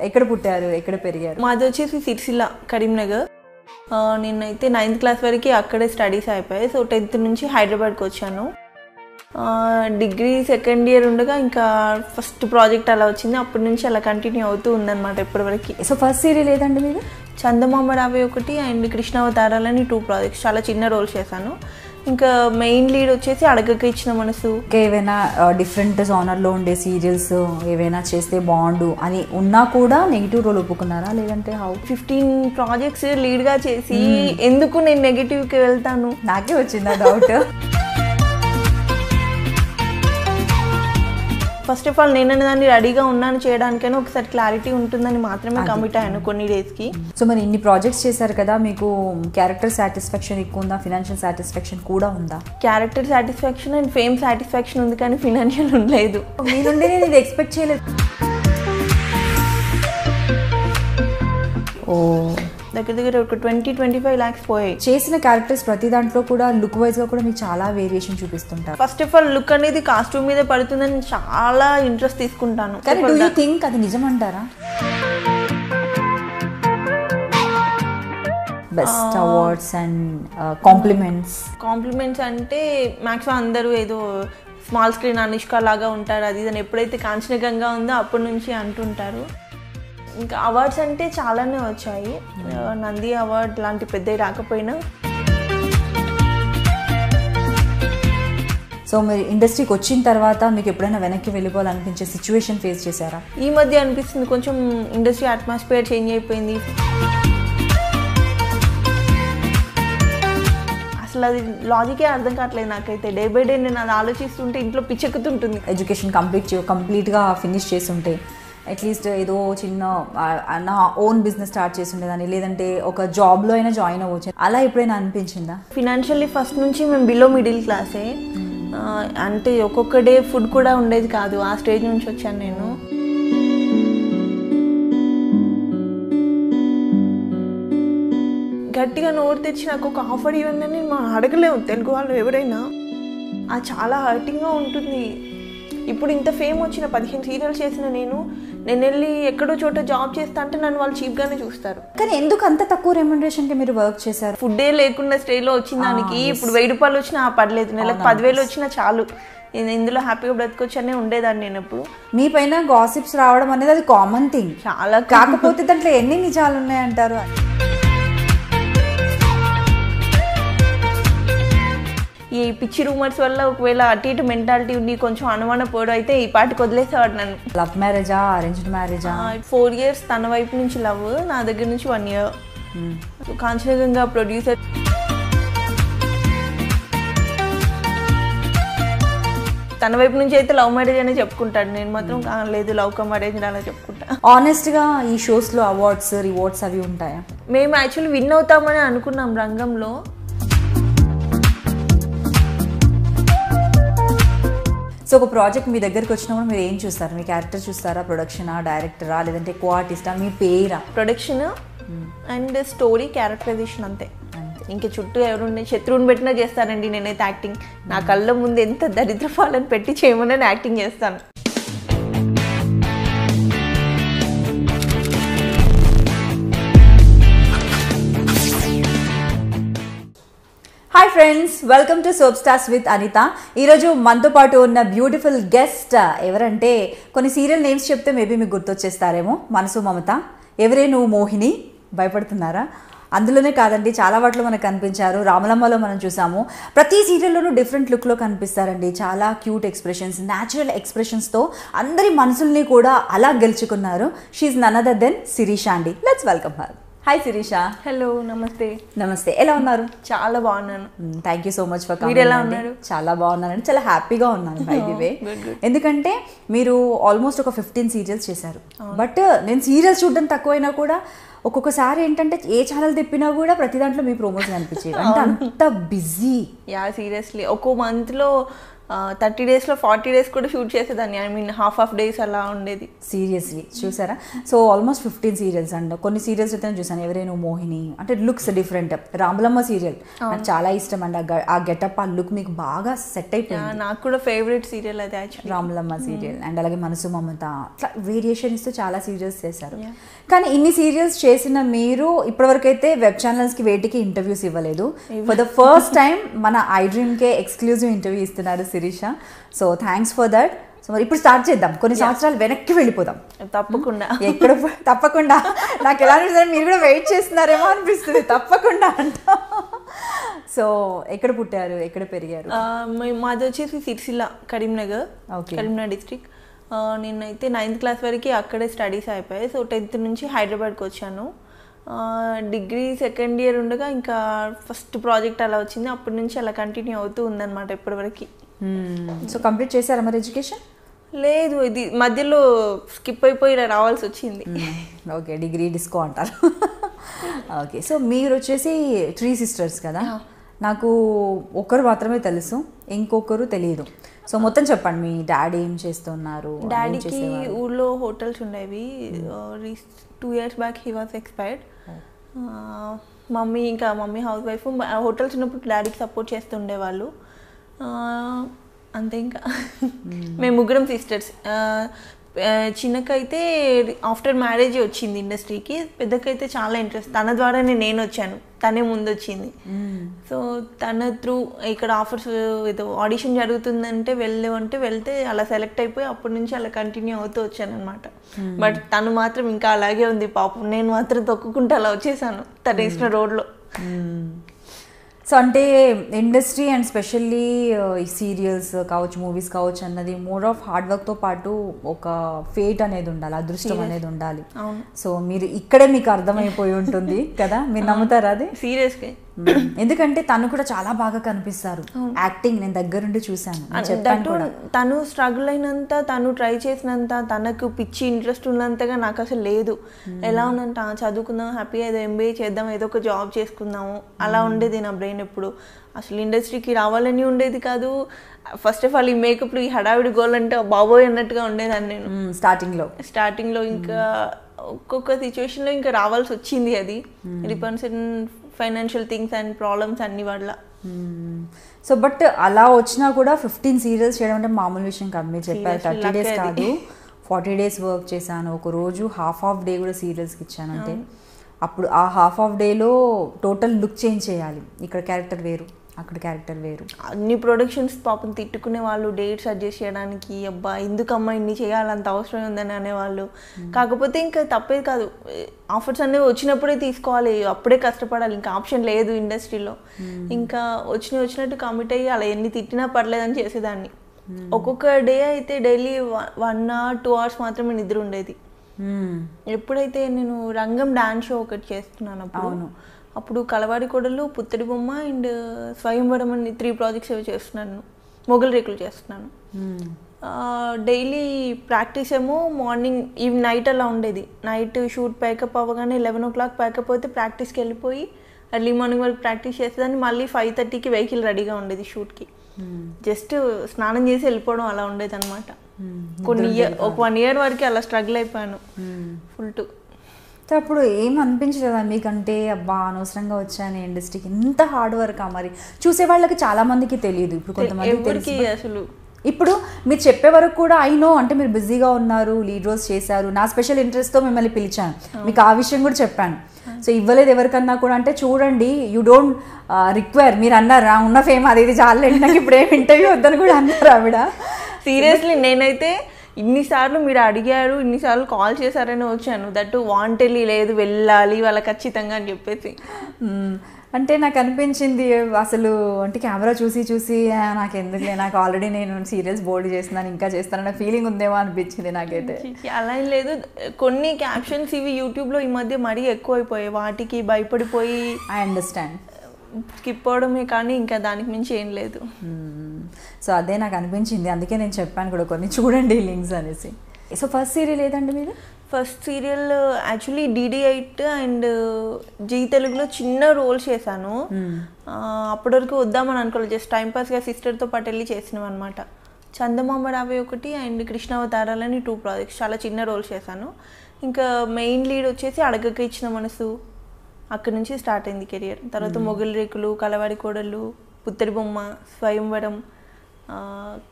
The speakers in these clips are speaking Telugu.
ఎక్కడ పుట్టారు, ఎక్కడ పెరిగారు? మాది వచ్చేసి సిరిసిల్ల, కరీంనగర్. నేనైతే 9th క్లాస్ వరకు అక్కడే స్టడీస్ అయిపోయాయి. సో 10th నుంచి హైదరాబాద్కి వచ్చాను. డిగ్రీ సెకండ్ ఇయర్ ఉండగా ఇంకా ఫస్ట్ ప్రాజెక్ట్ అలా వచ్చింది. అప్పటి నుంచి అలా కంటిన్యూ అవుతూ ఉందన్నమాట ఇప్పటివరకు. సో ఫస్ట్ సీరియల్ ఏదండి మీది? చందమామ రావే ఒకటి అండ్ కృష్ణావతారాలని 2 ప్రాజెక్ట్స్, చాలా చిన్న రోల్స్ చేశాను. ఇంకా మెయిన్ లీడ్ వచ్చేసి అడగక ఇచ్చిన మనసు. ఏవైనా డిఫరెంట్ జానర్లో ఉండే సీరియల్స్ ఏవైనా చేస్తే బాగుండు అని ఉన్నా కూడా నెగిటివ్ రోల్ ఒప్పుకున్నారా, లేదంటే హౌ? 15 ప్రాజెక్ట్స్ లీడ్గా చేసి ఎందుకు నేను నెగిటివ్కి వెళ్తాను? నాకే వచ్చిందా డౌట్. ఫస్ట్ ఆఫ్ ఆల్ నేను దాన్ని రెడీగా ఉన్నాను చేయడానికైనా ఒకసారి క్లారిటీ ఉంటుందని మాత్రమే కమిట్ అయ్యాను కొన్ని డేస్కి. సో మరి ఇన్ని ప్రాజెక్ట్స్ చేశారు కదా, మీకు క్యారెక్టర్ సాటిస్ఫాక్షన్ ఎక్కువ ఉందా, ఫినాన్షియల్ సాటిస్ఫాక్షన్ కూడా ఉందా? Character satisfaction and fame satisfaction ఉంది, కానీ ఫినాన్షియల్ ఉండలేదు. మీ నుండి నేను ఇది ఎక్స్పెక్ట్ చేయలేదు. ఓ, దగ్గర ఒక 20-25 lakhs పోయాయి. చేసిన క్యారెక్టర్స్ ప్రతి దాంట్లో కూడా లుక్ వైజ్గా కూడా మీకు చాలా వేరియేషన్ చూపిస్తుంటారు. ఫస్ట్ ఆఫ్ ఆల్ లుక్ అనేది కాస్ట్యూమ్ మీద పడుతుందని చాలా ఇంట్రెస్ట్ తీసుకుంటాను. కానీ డూ యూ థింక్ అది నిజమంటారా? బెస్ట్ అవార్డ్స్ అండ్ కాంప్లిమెంట్స్ అంటే మ్యాక్సిమం అందరూ ఏదో స్మాల్ స్క్రీన్ అనుష్క లాగా ఉంటారు, అది ఇదని ఎప్పుడైతే కాంచనకంగా ఉందో అప్పటి నుంచి అంటుంటారు. ఇంకా అవార్డ్స్ అంటే చాలానే వచ్చాయి. నంది అవార్డ్ లాంటి పెద్దవి రాకపోయినా. సో మీరు ఇండస్ట్రీకి వచ్చిన తర్వాత మీకు ఎప్పుడైనా వెనక్కి వెళ్ళిపోవాలనిపించే సిచ్యువేషన్ ఫేస్ చేశారా? ఈ మధ్య అనిపిస్తుంది, కొంచెం ఇండస్ట్రీ అట్మాస్ఫియర్ చేంజ్ అయిపోయింది. అసలు అది లాజికే అర్థం కావట్లేదు నాకైతే. డే బై డే నేను అది ఆలోచిస్తుంటే ఇంట్లో పిచ్చెక్కుతుంటుంది. ఎడ్యుకేషన్ కంప్లీట్గా ఫినిష్ చేస్తుంటే అట్లీస్ట్ ఏదో చిన్న నా ఓన్ బిజినెస్ స్టార్ట్ చేసి ఉండేదాన్ని, లేదంటే ఒక జాబ్లో అయినా జాయిన్ అవ్వచ్చు, అలా ఎప్పుడైనా అనిపించిందా? ఫినాన్షియల్లీ ఫస్ట్ నుంచి మేము బిలో మిడిల్ క్లాసే. అంటే ఒక్కొక్క డే ఫుడ్ కూడా ఉండేది కాదు, ఆ స్టేజ్ నుంచి వచ్చాను నేను. గట్టిగా నోరు తెచ్చి నాకు ఒక ఆఫర్ ఇవ్వండి అని మనం అడగలేము తెలుగు వాళ్ళు ఎవరైనా. అది చాలా హర్టింగ్గా ఉంటుంది. ఇప్పుడు ఇంత ఫేమ్ వచ్చిన 15 సీరియల్స్ చేసిన నేను వెళ్ళి ఎక్కడో చోట జాబ్ చేస్తా అంటే నన్ను వాళ్ళు చీప్గానే చూస్తారు. కానీ ఎందుకు అంత తక్కువ రెమ్యునరేషన్కి మీరు వర్క్ చేశారు? ఫుడ్డే లేకుండా స్టేజ్లో వచ్చిన దానికి ఇప్పుడు 1000 రూపాయలు వచ్చినా పర్లేదు, నెలకు 10,000 వచ్చినా చాలు, నేను ఇందులో హ్యాపీగా బ్రతకొచ్చనే ఉండేదాన్ని నేను. ఎప్పుడు మీ పైన గాసిప్స్ రావడం అనేది అది కామన్ థింగ్ చాలా. కాకపోతే దాంట్లో ఎన్ని నిజాలు ఉన్నాయంటారు? ఈ పిచ్చి రూమర్స్ వల్ల ఒకవేళ అటు ఇటు మెంటాలిటీ ఉండి కొంచెం అనుమాన పోవడం అయితే ఈ పాటికి వదిలేసేవాడు నన్ను. లవ్ మ్యారేజా, అరేంజ్డ్ మ్యారేజా? 4 years తన వైపు నుంచి లవ్, నా దగ్గర నుంచి 1 year. కాంచనగంగా ప్రొడ్యూసర్ తన వైపు నుంచి అయితే లవ్ మ్యారేజ్ అనే చెప్పుకుంటాడు, నేను మాత్రం లేదు లవ్ కమ్ అరేంజ్ అలా చెప్పుకుంటా. ఆనెస్ట్గా ఈ షోస్లో అవార్డ్స్ రివార్డ్స్ అవి ఉంటాయా? మేము యాక్చువల్లీ విన్ అవుతామని అనుకున్నాం రంగంలో. సో ఒక ప్రాజెక్ట్ మీ దగ్గరికి వచ్చినప్పుడు మీరు ఏం చూస్తారు? మీ క్యారెక్టర్ చూస్తారా, ప్రొడక్షనా, డైరెక్టరా, లేదంటే కో ఆర్టిస్టా, మీ పేరా? ప్రొడక్షన్ అండ్ స్టోరీ, క్యారెక్టరైజేషన్ అంతే. ఇంక చుట్టూ ఎవరుండే శత్రువుని పెట్టినా చేస్తానండి నేనైతే యాక్టింగ్. నా కళ్ళ ముందు ఎంత దరిద్రపాలని పెట్టి చేయమని యాక్టింగ్ చేస్తాను. Hi friends, welcome to soap stars with Anitha. ఈరోజు మనతో పాటు ఉన్న బ్యూటిఫుల్ గెస్ట్ ఎవరంటే, కొన్ని సీరియల్ నేమ్స్ చెప్తే మేబీ మీకు గుర్తొచ్చేస్తారేమో. మనసు మమత, ఎవరే నువ్వు మోహిని, భయపడుతున్నారా? అందులోనే కాదండి, చాలా వాటిలో మనకు కనిపించారు. రామలమ్మలో మనం చూసాము. ప్రతి సీరియల్లోనూ డిఫరెంట్ లుక్లో కనిపిస్తారండి. చాలా క్యూట్ ఎక్స్ప్రెషన్స్, న్యాచురల్ ఎక్స్ప్రెషన్స్తో అందరి మనసుల్ని కూడా అలా గెలుచుకున్నారు. She's none other than Shirisha అండి. Let's welcome her. Hi Shirisha. Hello, నమస్తే. నమస్తే, ఎలా ఉన్నారు? చాలా బాగున్నాను. Thank you so much for coming. మీరు ఎలా ఉన్నారు? చాలా బాగున్నానండి, చాలా హ్యాపీగా ఉన్నాను బై ది వే. ఎందుకంటే మీరు ఆల్మోస్ట్ ఒక 15 సీరియల్స్ చేశారు. బట్ నేను సీరియల్స్ చూడడం తక్కువైనా కూడా ఒక్కొక్కసారి ఏంటంటే ఏ ఛానల్ తిప్పినా కూడా ప్రతి దాంట్లో మీ ప్రమోషన్ అనిపించేది. అంటే అంత బిజీ. యా, సీరియస్లీ ఒక్కో మంత్లో 30 డేస్లో 40 డేస్ కూడా షూట్ చేసేదాన్ని. ఐ మీన్ హాఫ్ డేస్ అలా ఉండేది. సీరియస్లీ చూసారా? సో ఆల్మోస్ట్ 15 సీరియల్స్ అండ్ కొన్ని సీరియల్స్ అయితే చూసాను. ఎవరైనా మోహిని అంటే లుక్స్ డిఫరెంట్. రాములమ్మ సీరియల్ నాకు చాలా ఇష్టం అండి. ఆ గెటప్, ఆ లుక్ మీకు బాగా సెట్ అయిపోయింది. నాకు కూడా ఫేవరెట్ సీరియల్ అది యాక్చువల్లీ రాములమ్మ సీరియల్. అండ్ అలాగే మనసు మమత, అట్లా వేరియేషన్ ఇస్తూ చాలా సీరియల్స్ చేశారు. కానీ ఇన్ని సీరియల్స్ చేసిన మీరు ఇప్పటివరకు అయితే వెబ్ ఛానల్స్కి వేటికి ఇంటర్వ్యూస్ ఇవ్వలేదు. ఫర్ ద ఫస్ట్ టైం మన ఐ డ్రీమ్కే ఎక్స్క్లూజివ్ ఇంటర్వ్యూ ఇస్తున్నారు Sirisha. So thanks for that. So మరి ఇప్పుడు స్టార్ట్ చేద్దాం. కొన్ని సంవత్సరాలు వెనక్కి వెళ్ళిపోదాం. తప్పకుండా ఎక్కడ తప్పకుండా. నాకు ఎలా అనిపిస్తుంది, మీరు కూడా వెయిట్ చేస్తున్నారేమో అనిపిస్తుంది. తప్పకుండా అంట. సో ఎక్కడ పుట్టారు, ఎక్కడ పెరిగారు? మాది వచ్చేసి సిరిసిల్ల, కరీంనగర్, కరీంనగర్ డిస్ట్రిక్ట్. నేనైతే 9th క్లాస్ వరకు అక్కడే స్టడీస్ అయిపోయాయి. సో 10th నుంచి హైదరాబాద్కి వచ్చాను. డిగ్రీ సెకండ్ ఇయర్ ఉండగా ఇంకా ఫస్ట్ ప్రాజెక్ట్ అలా వచ్చింది. అప్పటి నుంచి అలా కంటిన్యూ అవుతూ ఉందన్నమాట ఇప్పటివరకు. సో కంప్లీట్ చేశారా మరి ఎడ్యుకేషన్? లేదు, ఇది మధ్యలో స్కిప్ అయిపోయి రావాల్సి వచ్చింది. ఓకే, డిగ్రీ డిస్కో అంటారు. ఓకే, సో మీరు వచ్చేసి 3 sisters కదా? నాకు ఒకరు మాత్రమే తెలుసు, ఇంకొకరు తెలియదు. సో మొత్తం చెప్పండి, మీ డాడీ ఏం చేస్తున్నారు? డాడీకి ఊళ్ళో హోటల్స్ ఉండేవి. 2 years back he was expired. Mummy house wife. Hotels ఉన్నప్పుడు డాడీకి సపోర్ట్ చేస్తుండేవాళ్ళు. అంతే. ఇంకా మేము 3 sisters. చిన్నకైతే ఆఫ్టర్ మ్యారేజ్ వచ్చింది ఇండస్ట్రీకి. పెద్దకైతే చాలా ఇంట్రెస్ట్. తన ద్వారానే నేను వచ్చాను, తనే ముందు వచ్చింది. సో తన త్రూ ఇక్కడ ఆఫర్స్ ఏదో ఆడిషన్ జరుగుతుందంటే వెళ్తే అలా సెలెక్ట్ అయిపోయి అప్పటి నుంచి అలా కంటిన్యూ అవుతూ వచ్చాను అనమాట. బట్ తను మాత్రం ఇంకా అలాగే ఉంది పాపం. నేను మాత్రం తొక్కుకుంటూ అలా వచ్చేసాను తన ఇచ్చిన రోడ్లో. సో అంటే ఇండస్ట్రీ అండ్ స్పెషల్లీ ఈ సీరియల్స్ కావచ్చు, మూవీస్ కావచ్చు అన్నది మోర్ ఆఫ్ హార్డ్ వర్క్తో పాటు ఒక ఫేట్ అనేది ఉండాలి, అదృష్టం అనేది ఉండాలి. సో మీరు ఇక్కడే మీకు అర్థమైపోయి ఉంటుంది కదా? మీరు నమ్ముతారా అది? సీరియస్గా. ఎందుకంటే తను కూడా చాలా బాగా కనిపిస్తారు. యాక్టింగ్ నేను దగ్గరుండి చూసాను. తను స్ట్రగుల్ అయినంత, తను ట్రై చేసినంత, తనకు పిచ్చి ఇంట్రెస్ట్ ఉన్నంతగా నాకు అసలు లేదు. ఎలా ఉన్నంత చదువుకుందాం, హ్యాపీగా ఏదో MBA చేద్దాం, ఏదో ఒక జాబ్ చేసుకుందాము, అలా ఉండేది నా బ్రెయిన్ ఎప్పుడు. అసలు ఇండస్ట్రీకి రావాలని ఉండేది కాదు. ఫస్ట్ ఆఫ్ ఆల్ ఈ మేకప్లు, ఈ హడావిడి గోల్ అంటే బాబోయ్ అన్నట్టుగా ఉండేదాన్ని నేను స్టార్టింగ్లో. ఇంకా ఒక్కొక్క సిచ్యువేషన్లో ఇంకా రావాల్సి వచ్చింది. అది depends in financial things and problems అన్ని వల్ల. సో బట్ అలా వచ్చినా కూడా 15 సీరియల్స్ చేయడం అంటే మామూలు విషయం కాదు. మీరు చెప్పారు 30 days కాదు, 40 days వర్క్ చేశాను. ఒక రోజు హాఫ్ డే కూడా సీరియల్స్కి ఇచ్చాను. అంటే అప్పుడు ఆ హాఫ్ డేలో టోటల్ లుక్ చేంజ్ చేయాలి. ఇక్కడ క్యారెక్టర్ వేరు, అక్కడ క్యారెక్టర్ వేరు. అన్ని ప్రొడక్షన్స్ పాపం తిట్టుకునే వాళ్ళు, డేట్స్ అడ్జస్ట్ చేయడానికి. అబ్బా ఎందుకమ్మా ఇన్ని చేయాలి, అంత అవసరం ఉందని అనేవాళ్ళు. కాకపోతే ఇంకా తప్పేది కాదు, ఆఫర్స్ అనేవి వచ్చినప్పుడే తీసుకోవాలి, అప్పుడే కష్టపడాలి, ఇంకా ఆప్షన్ లేదు ఇండస్ట్రీలో. ఇంకా వచ్చినట్టు కమిట్ అయ్యి అలా ఎన్ని తిట్టినా పర్లేదని చేసేదాన్ని. ఒక్కొక్క డే అయితే డైలీ 1 hour 2 hours మాత్రమే నిద్ర ఉండేది. ఎప్పుడైతే నేను రంగం డాన్స్ షో ఒకటి చేస్తున్నాను అప్పుడు కలవారి కొడలు, పుత్తడి బొమ్మ అండ్ స్వయంవరం అని 3 projects అవి చేస్తున్నాను. మొగల్ రేకులు చేస్తున్నాను. డైలీ ప్రాక్టీస్ ఏమో మార్నింగ్ నైట్ అలా ఉండేది. నైట్ షూట్ ప్యాకప్ అవ్వగానే 11 o'clock ప్యాకప్ అయితే ప్రాక్టీస్కి వెళ్ళిపోయి ఎర్లీ మార్నింగ్ వరకు ప్రాక్టీస్ చేసేదాన్ని. మళ్ళీ 5:30కి వెహికల్ రెడీగా ఉండేది షూట్కి. జస్ట్ స్నానం చేసి వెళ్ళిపోవడం అలా ఉండేది అనమాట. ఒక 1 year వరకు అలా స్ట్రగుల్ అయిపోయాను ఫుల్ టు. అప్పుడు ఏం అనిపించలేదా మీకంటే, అబ్బా అనవసరంగా వచ్చాను ఇండస్ట్రీకి, ఇంత హార్డ్ వర్క్? మరి చూసే వాళ్ళకి చాలా మందికి తెలియదు. ఇప్పుడు కొంతమంది అసలు ఇప్పుడు మీరు చెప్పే వరకు కూడా అయినో అంటే మీరు బిజీగా ఉన్నారు, లీడ్ రోల్స్ చేశారు, నా స్పెషల్ ఇంట్రెస్ట్తో మిమ్మల్ని పిలిచాను, మీకు ఆ విషయం కూడా చెప్పాను. సో ఇవ్వలేదు ఎవరికన్నా కూడా అంటే చూడండి, యూ డోంట్ రిక్వైర్. మీరు అన్నారు ఉన్న ఫేమ్ అది ఇది చాలా, నాకు ఇప్పుడు ఏం ఇంటర్వ్యూ వద్దని కూడా అన్నారు ఆవిడ. సీరియస్లీ నేనైతే ఇన్నిసార్లు మీరు అడిగారు, ఇన్నిసార్లు కాల్ చేశారని వచ్చాను. దట్టు వాంటెళ్ళి లేదు, వెళ్ళాలి వాళ్ళ ఖచ్చితంగా అని చెప్పేసి. అంటే నాకు అనిపించింది అసలు అంటే కెమెరా చూసి నాకు ఎందుకులే, నాకు ఆల్రెడీ నేను సీరియల్స్ బోర్డు చేస్తున్నాను, ఇంకా చేస్తానన్న ఫీలింగ్ ఉందేమో అనిపించింది నాకైతే. అలా ఏం లేదు, కొన్ని క్యాప్షన్స్ ఇవి యూట్యూబ్లో ఈ మధ్య మరీ ఎక్కువైపోయాయి, వాటికి భయపడిపోయి ఐ అండర్స్టాండ్ స్కిప్ అవడమే, కానీ ఇంకా దానికి మించి ఏం లేదు. సో అదే నాకు అనిపించింది, అందుకే నేను చెప్పాను కూడా కొన్ని చూడండి లింక్స్ అనేసి. సో ఫస్ట్ సీరియల్ ఏదండి మీది? First serial actually DD8 and Zee తెలుగులో చిన్న రోల్స్ చేశాను. అప్పటి వరకు వద్దామని అనుకోలేదు, జస్ట్ టైంపాస్గా సిస్టర్తో పాటు వెళ్ళి చేసినాం అనమాట. చందమామ రావే ఒకటి అండ్ కృష్ణావతారాలని 2 ప్రాజెక్ట్స్, చాలా చిన్న రోల్స్ చేశాను. ఇంకా మెయిన్ లీడ్ వచ్చేసి అడగక ఇచ్చిన మనసు, అక్కడి నుంచి స్టార్ట్ అయింది కెరియర్. తర్వాత మొగలి రేకులు, కలవాడి కోడళ్ళు, పుత్తడి బొమ్మ, స్వయంవరం,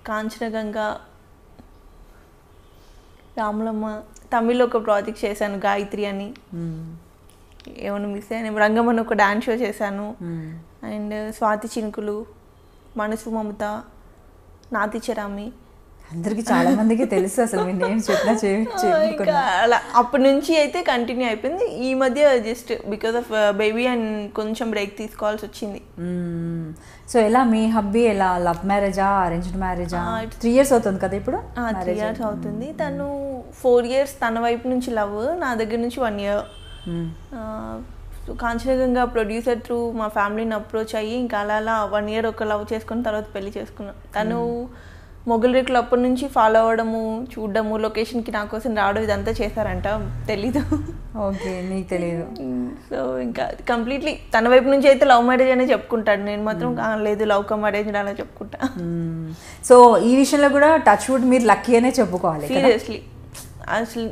కాంచనగంగ, రాములమ్మ, తమిళ్లో ఒక ప్రాజెక్ట్ చేశాను గాయత్రి అని. ఏమైనా మిస్ అయ్యాను, రంగమని ఒక డాన్స్ షో చేశాను. అండ్ స్వాతి చినుకులు, మనసు మమత, నాతి చరామి, అందరికి చాలా మందికి తెలుసు అసలు మీ నేమ్స్ చెప్పినా అలా అప్పటి నుంచి అయితే కంటిన్యూ అయిపోయింది. ఈ మధ్య just because of baby and కొంచెం బ్రేక్ తీసుకోవాల్సి వచ్చింది. సో ఎలా మీ హబ్బీ ఎలా, లవ్ మ్యారేజా అరేంజ్డ్ మ్యారేజా? 3 years అవుతుంది కదా ఇప్పుడు? 3 years అవుతుంది. తను 4 years తన వైపు నుంచి లవ్, నా దగ్గర నుంచి 1 year. కాంచనగంగా ప్రొడ్యూసర్ త్రూ మా ఫ్యామిలీని అప్రోచ్ అయ్యి ఇంకా అలా 1 year ఒక లవ్ చేసుకుని తర్వాత పెళ్లి చేసుకున్నాం. తను మొగలి రేకులు అప్పటి నుంచి ఫాలో అవ్వడము, చూడడము, లొకేషన్కి నా కోసం రావడం ఇదంతా చేశారంట. తెలీదు. ఓకే, నీకు తెలియదు. సో ఇంకా కంప్లీట్లీ తన వైపు నుంచి అయితే లవ్ మ్యారేజ్ అనే చెప్పుకుంటాడు, నేను మాత్రం లేదు లవ్ కమ్ మ్యారేజ్ అలా చెప్పుకుంటా. సో ఈ విషయంలో కూడా టచ్ వుడ్ మీరు లక్కీ అనే చెప్పుకోవాలి. సీరియస్లీ అసలు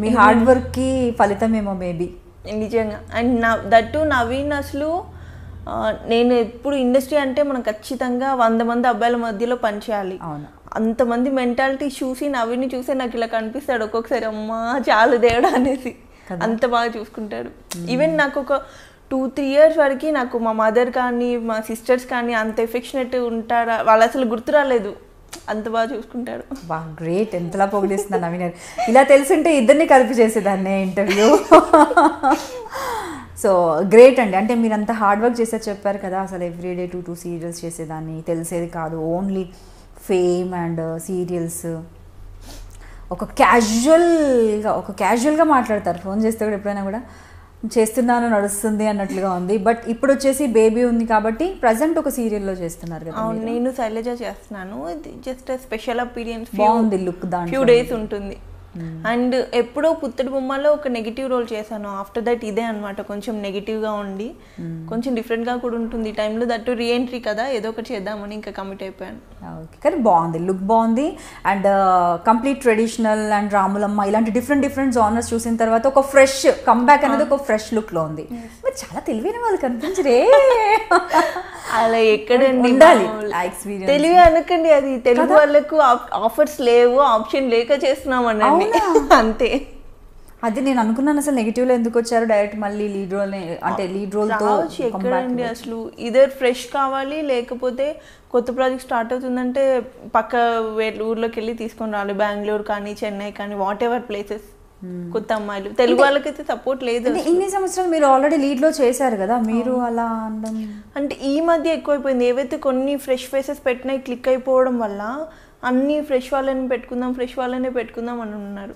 మీ హార్డ్ వర్క్ కి ఫలితం ఏమో మేబీ. నిజంగా. అండ్ దట్టు నవీన్ అసలు నేను ఎప్పుడు ఇండస్ట్రీ అంటే మనం ఖచ్చితంగా 100 మంది అబ్బాయిల మధ్యలో పనిచేయాలి. అంతమంది మెంటాలిటీ చూసి నవీన్ని చూసి నాకు ఇలా కనిపిస్తాడు ఒక్కొక్కసారి, అమ్మా చాలు దేవుడా అనేసి. అంత బాగా చూసుకుంటాడు. ఈవెన్ నాకు ఒక 2-3 years వరకు నాకు మా మదర్ కానీ మా సిస్టర్స్ కానీ అంత ఎఫెక్షనేట్ ఉంటారా, వాళ్ళు అసలు గుర్తు రాలేదు, అంత బాగా చూసుకుంటాడు. బా గ్రేట్, ఎంతలా పొగిడిస్తున్నా నవీన్. ఇలా తెలుసుంటే ఇద్దరిని కలిపి చేసేదాన్ని ఇంటర్వ్యూ. సో గ్రేట్ అండి. అంటే మీరు అంత హార్డ్ వర్క్ చేసేది చెప్పారు కదా, అసలు ఎవ్రీడే 2 సీరియల్స్ చేసేదాన్ని, తెలిసేది కాదు, ఓన్లీ ఫేమ్ అండ్ సీరియల్స్. ఒక క్యాజువల్గా మాట్లాడతారు, ఫోన్ చేస్తే కూడా ఎప్పుడైనా కూడా చేస్తున్నాను నడుస్తుంది అన్నట్లుగా ఉంది. బట్ ఇప్పుడు వచ్చేసి బేబీ ఉంది కాబట్టి ప్రజెంట్ ఒక సీరియల్లో చేస్తున్నారు కదా. నేను శైలజ చేస్తున్నాను, జస్ట్ స్పెషల్ అపీరియన్స్, బాగుంది లుక్, దాంట్లో ఫ్యూ డేస్ ఉంటుంది. అండ్ ఎప్పుడో పుత్తడి బొమ్మలో ఒక నెగిటివ్ రోల్ చేశాను, ఆఫ్టర్ దట్ ఇదే అనమాట, కొంచెం నెగిటివ్గా ఉండి కొంచెం డిఫరెంట్గా కూడా ఉంటుంది ఈ టైంలో. దట్టు రీఎంట్రీ కదా, ఏదో ఒకటి చేద్దామని ఇంకా కమిట్ అయిపోయాను. ఓకే, కానీ బాగుంది, లుక్ బాగుంది. And complete traditional and Ramulamma ఇలాంటి డిఫరెంట్ జానర్స్ చూసిన తర్వాత ఒక ఫ్రెష్ కంబ్యాక్ అనేది ఒక ఫ్రెష్ లుక్లో ఉంది. మీరు చాలా తెలివైన వాళ్ళు కనిపించరే. అలా ఎక్కడండి ఉండాలి తెలివి అనకండి, అది తెలుగు వాళ్ళకు ఆఫర్స్ లేవు, ఆప్షన్ లేక చేస్తున్నామన్నా అంతే. అది నేను అనుకున్నాను, అసలు నెగిటివ్లో ఎందుకు వచ్చారు, డైరెక్ట్ మళ్ళీ లీడ్ రోల్, అంటే లీడ్ రోల్తో ఎక్కడండి అసలు. ఇదర్ ఫ్రెష్ కావాలి, లేకపోతే కొత్త ప్రాజెక్ట్ స్టార్ట్ అవుతుందంటే పక్క ఊర్లోకి వెళ్ళి తీసుకొని రావాలి, బెంగళూరు కానీ చెన్నై కానీ వాట్ ఎవర్ ప్లేసెస్. కొత్త అమ్మాయిలు తెలుగు వాళ్ళకైతే సపోర్ట్ లేదు. ఇన్ని సంవత్సరాలు మీరు ఆల్రెడీ లీడ్లో చేశారు కదా, మీరు అలా అంటే ఈ మధ్య ఎక్కువైపోయింది. ఏవైతే కొన్ని ఫ్రెష్ ఫేసెస్ పెట్టినాయి క్లిక్ అయిపోవడం వల్ల అన్ని ఫ్రెష్ వాళ్ళనే పెట్టుకుందాం అని ఉన్నారు.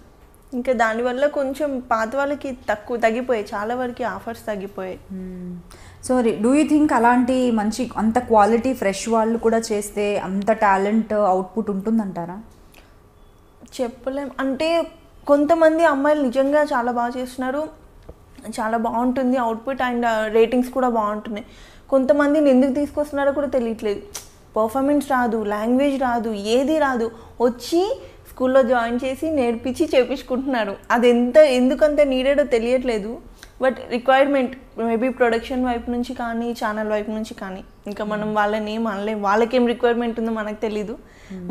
ఇంకా దానివల్ల కొంచెం పాత వాళ్ళకి తగ్గిపోయాయి, చాలా వరకు ఆఫర్స్ తగ్గిపోయాయి. సో డూ యూ థింక్ అలాంటి మంచి అంత క్వాలిటీ ఫ్రెష్ వాళ్ళు కూడా చేస్తే అంత టాలెంట్ అవుట్పుట్ ఉంటుందంటారా? చెప్పలేం. అంటే కొంతమంది అమ్మాయిలు నిజంగా చాలా బాగా చేస్తున్నారు, చాలా బాగుంటుంది అవుట్పుట్ అండ్ రేటింగ్స్ కూడా బాగుంటున్నాయి. కొంతమందిని ఎందుకు తీసుకొస్తున్నారో కూడా తెలియట్లేదు, పర్ఫార్మెన్స్ రాదు, లాంగ్వేజ్ రాదు, ఏది రాదు, వచ్చి స్కూల్లో జాయిన్ చేసి నేర్పించి చేపించుకుంటున్నారు. అది ఎందుకంత నీడెడో తెలియట్లేదు. బట్ రిక్వైర్మెంట్ మేబీ ప్రొడక్షన్ వైపు నుంచి కానీ ఛానల్ వైపు నుంచి కానీ, ఇంకా మనం వాళ్ళని ఏం అనలేం, వాళ్ళకేం రిక్వైర్మెంట్ ఉందో మనకు తెలీదు.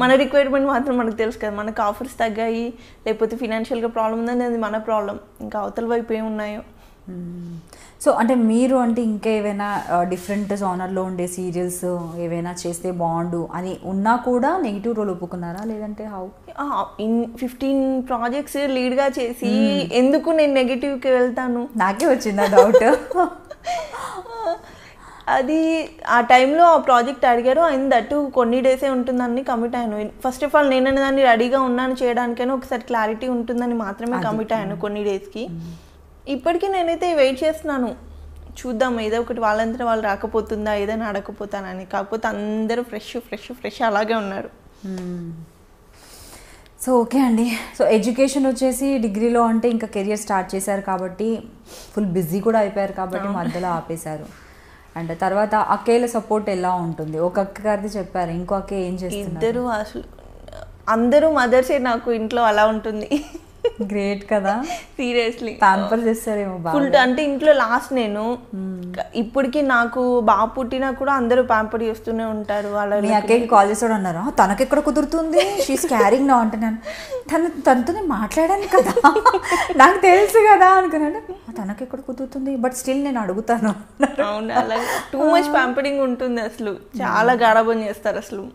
మన రిక్వైర్మెంట్ మాత్రం మనకు తెలుసు కదా, మనకు ఆఫర్స్ తగ్గాయి లేకపోతే ఫినాన్షియల్గా ప్రాబ్లం ఉందని అది మన ప్రాబ్లం, ఇంకా అవతల వైపు ఏమున్నాయో. సో అంటే మీరు అంటే ఇంకా ఏవైనా డిఫరెంట్ జానర్లో ఉండే సీరియల్స్ ఏవైనా చేస్తే బాగుండు అని ఉన్నా కూడా నెగిటివ్ రోల్ ఒప్పుకున్నారా, లేదంటే హౌ? 15 ప్రాజెక్ట్స్ లీడ్గా చేసి ఎందుకు నేను నెగిటివ్కి వెళ్తాను, నాకే వచ్చిందా డౌట్. అది ఆ టైంలో ఆ ప్రాజెక్ట్ అడిగారు, ఆయన దట్టు కొన్ని డేసే ఉంటుందని కమిట్ అయ్యాను. ఫస్ట్ ఆఫ్ ఆల్ నేను దాన్ని రెడీగా ఉన్నాను చేయడానికైనా ఒకసారి క్లారిటీ ఉంటుందని మాత్రమే కమిట్ అయ్యాను కొన్ని డేస్కి. ఇప్పటికీ నేనైతే వెయిట్ చేస్తున్నాను, చూద్దాం ఏదో ఒకటి వాళ్ళంతా వాళ్ళు రాకపోతుందా, ఏదైనా అడగకపోతానని. కాకపోతే అందరూ ఫ్రెష్ అలాగే ఉన్నారు. సో ఓకే అండి. సో ఎడ్యుకేషన్ వచ్చేసి డిగ్రీలో అంటే ఇంకా కెరియర్ స్టార్ట్ చేశారు కాబట్టి ఫుల్ బిజీ కూడా అయిపోయారు కాబట్టి మధ్యలో ఆపేశారు. అండ్ తర్వాత అక్కేల సపోర్ట్ ఎలా ఉంటుంది? ఒక అక్క గారిది చెప్పారు, ఇంకో అక్క ఏం చేస్తున్నారు? ఇద్దరు అసలు అందరూ మదర్సే నాకు ఇంట్లో అలా ఉంటుంది. గ్రేట్ కదా, సీరియస్లీ ప్యాంపర్ చేస్తారేమో ఫుల్. అంటే ఇంట్లో లాస్ట్ నేను ఇప్పటికి నాకు బాగా పుట్టినా కూడా అందరూ ప్యాంపర్ చేస్తూనే ఉంటారు. అలా మీ అక్కకి కాల్ చేసాడు అన్నారు, తనకి ఎక్కడ కుదురుతుంది, షీస్ క్యారింగ్ నా అంటున్నాను. తనతో మాట్లాడాను కదా, నాకు తెలుసు కదా అనుకున్నాను. తనకి ఎక్కడ కుదురుతుంది, బట్ స్టిల్ నేను అడుగుతాను. అవును, అలా టూ మచ్ ప్యాంపరింగ్ ఉంటుంది అసలు, చాలా గారాబం చేస్తారు అసలు.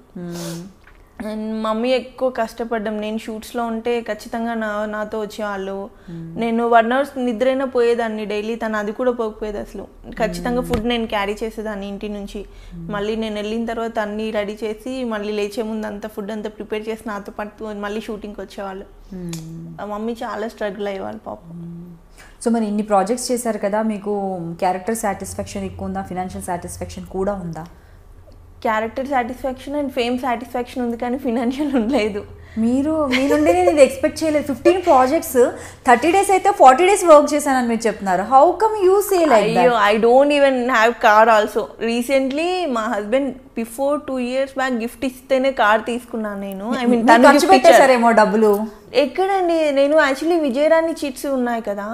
అండ్ మమ్మీ ఎక్కువ కష్టపడ్డాం. నేను షూట్స్లో ఉంటే ఖచ్చితంగా నాతో వచ్చేవాళ్ళు. నేను 1 hour నిద్రైనా పోయేదాన్ని డైలీ, తను అది కూడా పోకపోయేది అసలు. ఖచ్చితంగా ఫుడ్ నేను క్యారీ చేసేదాన్ని ఇంటి నుంచి. మళ్ళీ నేను వెళ్ళిన తర్వాత అన్నీ రెడీ చేసి మళ్ళీ లేచే ముందు అంతా ఫుడ్ అంతా ప్రిపేర్ చేసి నాతో పాటు మళ్ళీ షూటింగ్కి వచ్చేవాళ్ళు. మమ్మీ చాలా స్ట్రగుల్ అయ్యేవాళ్ళు పాపం. సో మరి ఇన్ని ప్రాజెక్ట్స్ చేశారు కదా, మీకు క్యారెక్టర్ సాటిస్ఫాక్షన్ ఎక్కువ ఉందా, ఫినాన్షియల్ సాటిస్ఫాక్షన్ కూడా ఉందా? Character satisfaction and fame satisfaction ఉంది, కానీ ఫినాన్షియల్ ఉండలేదు. మీ నుండి నేను ఇది ఎక్స్పెక్ట్ చేయలేదు. 15 ప్రాజెక్ట్స్ 30 days అయితే 40 days వర్క్ చేశానని మీరు చెప్తున్నారు. How come you say like that? అయ్యో, I don't even have car also. Recently మా husband before 2 years back gift ఇస్తేనే కార్ తీసుకున్నాను నేను. ఐ మీన్ ఖర్చు పెట్టేశారేమో డబ్బులు. ఎక్కడండి, నేను యాక్చువల్లీ విజయరాణి చిట్స్ ఉన్నాయి కదా,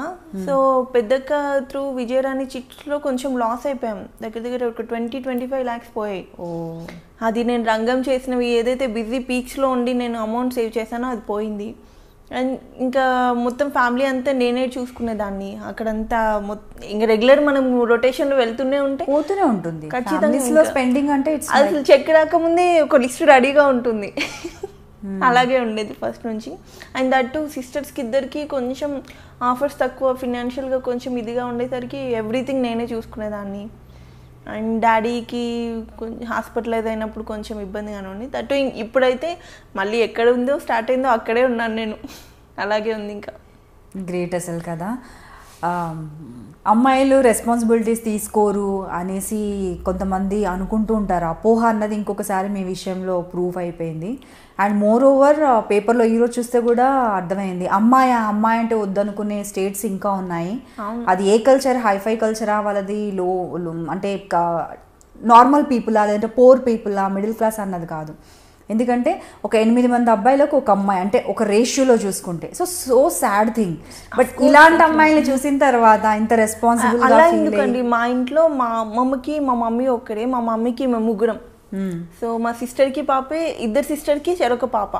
సో పెద్దక్క త్రూ విజయరాణి చిట్స్లో కొంచెం లాస్ అయిపోయాం. దగ్గర ఒక 20-25 lakhs పోయాయి. అది నేను రంగం చేసినవి ఏదైతే బిజీ పీక్స్లో ఉండి నేను అమౌంట్ సేవ్ చేశానో అది పోయింది. అండ్ ఇంకా మొత్తం ఫ్యామిలీ అంతా నేనే చూసుకునేదాన్ని. అక్కడంతా ఇంకా రెగ్యులర్ మనం రొటేషన్లో వెళ్తూనే పోతూనే ఉంటుంది ఖచ్చితంగా. స్పెండింగ్ అంటే అసలు చెక్ రాకముందే ఒక లిస్ట్ రెడీగా ఉంటుంది. అలాగే ఉండేది ఫస్ట్ నుంచి. అండ్ దట్టు సిస్టర్స్కి ఇద్దరికి కొంచెం ఆఫర్స్ తక్కువ, ఫినాన్షియల్గా కొంచెం ఇదిగా ఉండేసరికి ఎవ్రీథింగ్ నేనే చూసుకునేదాన్ని. అండ్ డాడీకి కొంచెం హాస్పిటలైజ్ అయినప్పుడు కొంచెం ఇబ్బందిగానే ఉంది. దట్టు ఇప్పుడైతే మళ్ళీ ఎక్కడ ఉందో స్టార్ట్ అయిందో అక్కడే ఉన్నాను నేను. అలాగే ఉంది ఇంకా. గ్రేట్ అసలు కదా. అమ్మాయిలు రెస్పాన్సిబిలిటీస్ తీసుకోరు అనేసి కొంతమంది అనుకుంటూ ఉంటారు. అపోహ అన్నది ఇంకొకసారి మీ విషయంలో ప్రూఫ్ అయిపోయింది. అండ్ మోర్ ఓవర్ పేపర్లో ఈరోజు చూస్తే కూడా అర్థమైంది, అమ్మాయి అంటే వద్దనుకునే స్టేట్స్ ఇంకా ఉన్నాయి. అది ఏ కల్చర్, హైఫై కల్చరా, వాళ్ళది లో అంటే నార్మల్ పీపులా, లేదంటే పోర్ పీపులా, మిడిల్ క్లాస్ అన్నది కాదు. ఎందుకంటే ఒక 8 మంది అబ్బాయిలకు ఒక అమ్మాయి అంటే ఒక రేషియోలో చూసుకుంటే సో సాడ్ థింగ్. బట్ ఇలాంటి అమ్మాయిని చూసిన తర్వాత ఇంత రెస్పాన్సిబుల్ అలా ఎందుకండి, మా ఇంట్లో మా అమ్మమ్మకి మా మమ్మీ ఒక్కరే, మా మమ్మీకి మేము ముగ్గురం. సో మా సిస్టర్కి పాపే, ఇద్దరు సిస్టర్కి చెరొక పాప.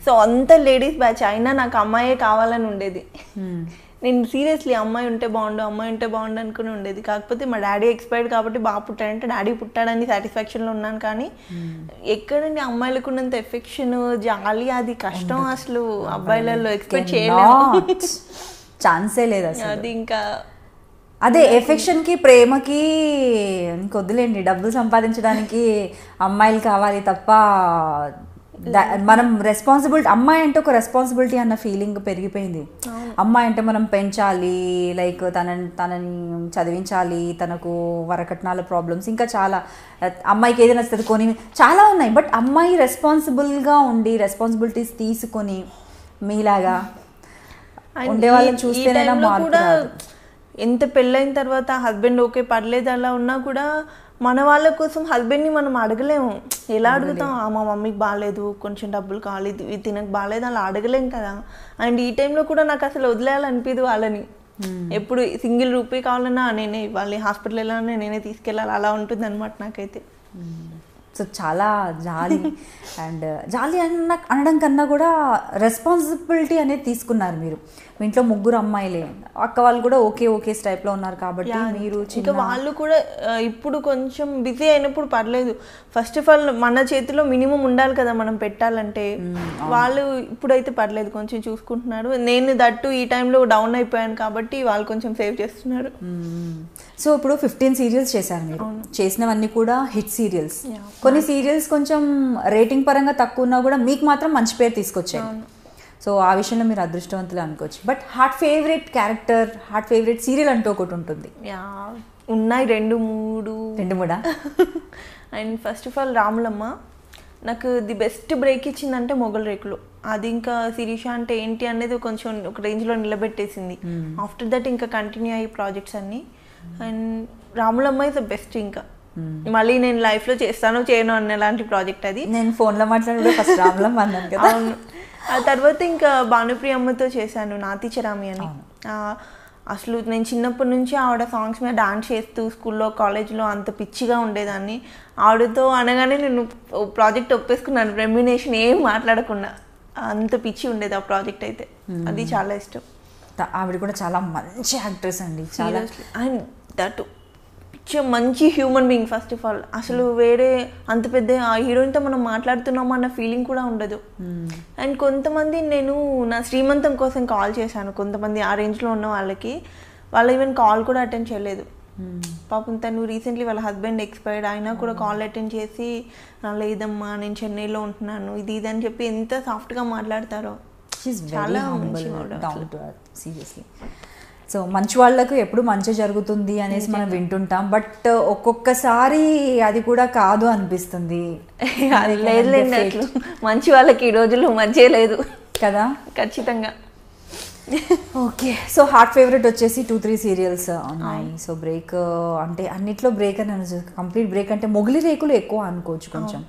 సో అంత లేడీస్ బ్యాచ్ అయినా నాకు అమ్మాయే కావాలని ఉండేది. నేను సీరియస్లీ అమ్మాయి ఉంటే బాగుండు అనుకుని ఉండేది. కాకపోతే మా డాడీ ఎక్స్పైర్డ్ కాబట్టి బాగా పుట్టాడంటే డాడీ పుట్టాడని సాటిస్ఫాక్షన్లో ఉన్నాను. కానీ ఎక్కడండి అమ్మాయిలకు ఉన్నంత ఎఫెక్షన్, జాలి, అది కష్టం అసలు అబ్బాయిలలో ఎక్స్పెక్ట్ చేయలేము. ఛాన్సే లేదు అసలు. అది ఇంకా అదే ఎఫెక్షన్కి, ప్రేమకి ఇంకొద్దులేండి, డబ్బులు సంపాదించడానికి అమ్మాయిలు కావాలి తప్ప మనం రెస్పాన్సిబిలిటీ, అమ్మాయి అంటే ఒక రెస్పాన్సిబిలిటీ అన్న ఫీలింగ్ పెరిగిపోయింది. అమ్మాయి అంటే మనం పెంచాలి, లైక్ తనని చదివించాలి, తనకు వరకట్నాల ప్రాబ్లమ్స్, ఇంకా చాలా, అమ్మాయికి ఏదైనా వస్తుంది కొని చాలా ఉన్నాయి. బట్ అమ్మాయి రెస్పాన్సిబుల్గా ఉండి రెస్పాన్సిబిలిటీస్ తీసుకొని మీలాగా ఉండే వాళ్ళని చూస్తేనైనా మార్పు రాదు. ఎంత పెళ్ళైన తర్వాత హస్బెండ్ ఓకే పర్లేదు అలా ఉన్నా కూడా మన వాళ్ళ కోసం హస్బెండ్ని మనం అడగలేము. ఎలా అడుగుతాం, మా మమ్మీకి బాగాలేదు, కొంచెం డబ్బులు కావాలి, తినకు బాగాలేదు, అలా అడగలేం కదా. అండ్ ఈ టైంలో కూడా నాకు అసలు వదిలేయాలనిపిదు వాళ్ళని. ఎప్పుడు సింగిల్ రూపీ కావాలన్నా నేనే ఇవ్వాలి, హాస్పిటల్ వెళ్ళాలన్నా నేనే తీసుకెళ్ళాలి, అలా ఉంటుంది అనమాట నాకైతే. సో చాలా జాలి. అండ్ జాలి అనడం కన్నా కూడా రెస్పాన్సిబిలిటీ అనేది తీసుకున్నారు మీరు. మీ ఇంట్లో ముగ్గురు అమ్మాయిలే, అక్క వాళ్ళు కూడా ఓకే టైప్లో ఉన్నారు కాబట్టి మీరు ఇంకా వాళ్ళు కూడా ఇప్పుడు కొంచెం బిజీ అయినప్పుడు పర్లేదు. ఫస్ట్ ఆఫ్ ఆల్ మన చేతిలో మినిమం ఉండాలి కదా మనం పెట్టాలంటే. వాళ్ళు ఇప్పుడైతే పర్లేదు, కొంచెం చూసుకుంటున్నారు. నేను దట్టు ఈ టైంలో డౌన్ అయిపోయాను కాబట్టి వాళ్ళు కొంచెం సేవ్ చేస్తున్నారు. సో ఇప్పుడు 15 సీరియల్స్ చేశారు మీరు. చేసినవన్నీ కూడా హిట్ సీరియల్స్. కొన్ని సీరియల్స్ కొంచెం రేటింగ్ పరంగా తక్కువ ఉన్నా కూడా మీకు మాత్రం మంచి పేరు తీసుకొచ్చాయి. సో ఆ విషయంలో మీరు అదృష్టవంతులు అనుకోవచ్చు. But heart favourite character, heart favourite serial అంటూ ఒకటి ఉంటుంది. ఉన్నాయి 2-3. And first of all Ramulamma నాకు ది బెస్ట్ బ్రేక్ ఇచ్చిందంటే మొగల్ రేకులు. అది ఇంకా శిరీష అంటే ఏంటి అనేది కొంచెం ఒక రేంజ్లో నిలబెట్టేసింది. ఆఫ్టర్ దట్ ఇంకా కంటిన్యూ అయ్యి ప్రాజెక్ట్స్ అన్నీ. And Ramulamma is the best. ఇంకా మళ్ళీ నేను లైఫ్లో చేస్తాను చేయను అన్న లాంటి ప్రాజెక్ట్ అది. నేను ఫోన్లో మాట్లాడే ఫస్ట్ రాములమ్మ అన్నాను కదా. అవును. ఆ తర్వాత ఇంకా భానుప్రియ అమ్మతో చేశాను నాతి చరామి అని. అసలు నేను చిన్నప్పటి నుంచి ఆవిడ సాంగ్స్ మీద డాన్స్ చేస్తూ స్కూల్లో కాలేజ్లో అంత పిచ్చిగా ఉండేదాన్ని. ఆవిడతో అనగానే నేను ప్రాజెక్ట్ ఒప్పేసుకున్నాను, రెమ్యునేషన్ ఏం మాట్లాడకుండా. అంత పిచ్చి ఉండేది ఆ ప్రాజెక్ట్ అయితే. అది చాలా ఇష్టం. ఆవిడ కూడా చాలా మంచి యాక్ట్రెస్ అండి, చాలా. అండ్ దట్ మంచి human being first of all. అసలు వేరే అంత పెద్ద ఆ హీరోయిన్తో మనం మాట్లాడుతున్నాము అన్న ఫీలింగ్ కూడా ఉండదు. అండ్ కొంతమంది నేను నా శ్రీమంతం కోసం కాల్ చేశాను, కొంతమంది ఆ రేంజ్లో ఉన్న వాళ్ళకి, వాళ్ళు ఈవెన్ కాల్ కూడా అటెండ్ చేయలేదు. పాపం తను రీసెంట్లీ వాళ్ళ హస్బెండ్ ఎక్స్పైర్డ్ అయినా కూడా కాల్ అటెండ్ చేసి లేదమ్మా నేను చెన్నైలో ఉంటున్నాను ఇది అని చెప్పి ఎంత సాఫ్ట్గా మాట్లాడతారో. చాలా సీరియస్లీ. సో మంచి వాళ్ళకు ఎప్పుడు మంచి జరుగుతుంది అనేసి మనం వింటుంటాం, బట్ ఒక్కొక్కసారి అది కూడా కాదు అనిపిస్తుంది. లేదు, మంచి వాళ్ళకి ఈ రోజుల్లో మంచే లేదు కదా. ఖచ్చితంగా. ఓకే, సో హార్ట్ ఫేవరెట్ వచ్చేసి 2-3 సీరియల్స్ ఉన్నాయి. సో బ్రేక్ అంటే అన్నిట్లో బ్రేక్ అని కంప్లీట్ బ్రేక్ అంటే మొగిలి రేకులు ఎక్కువ అనుకోవచ్చు కొంచెం.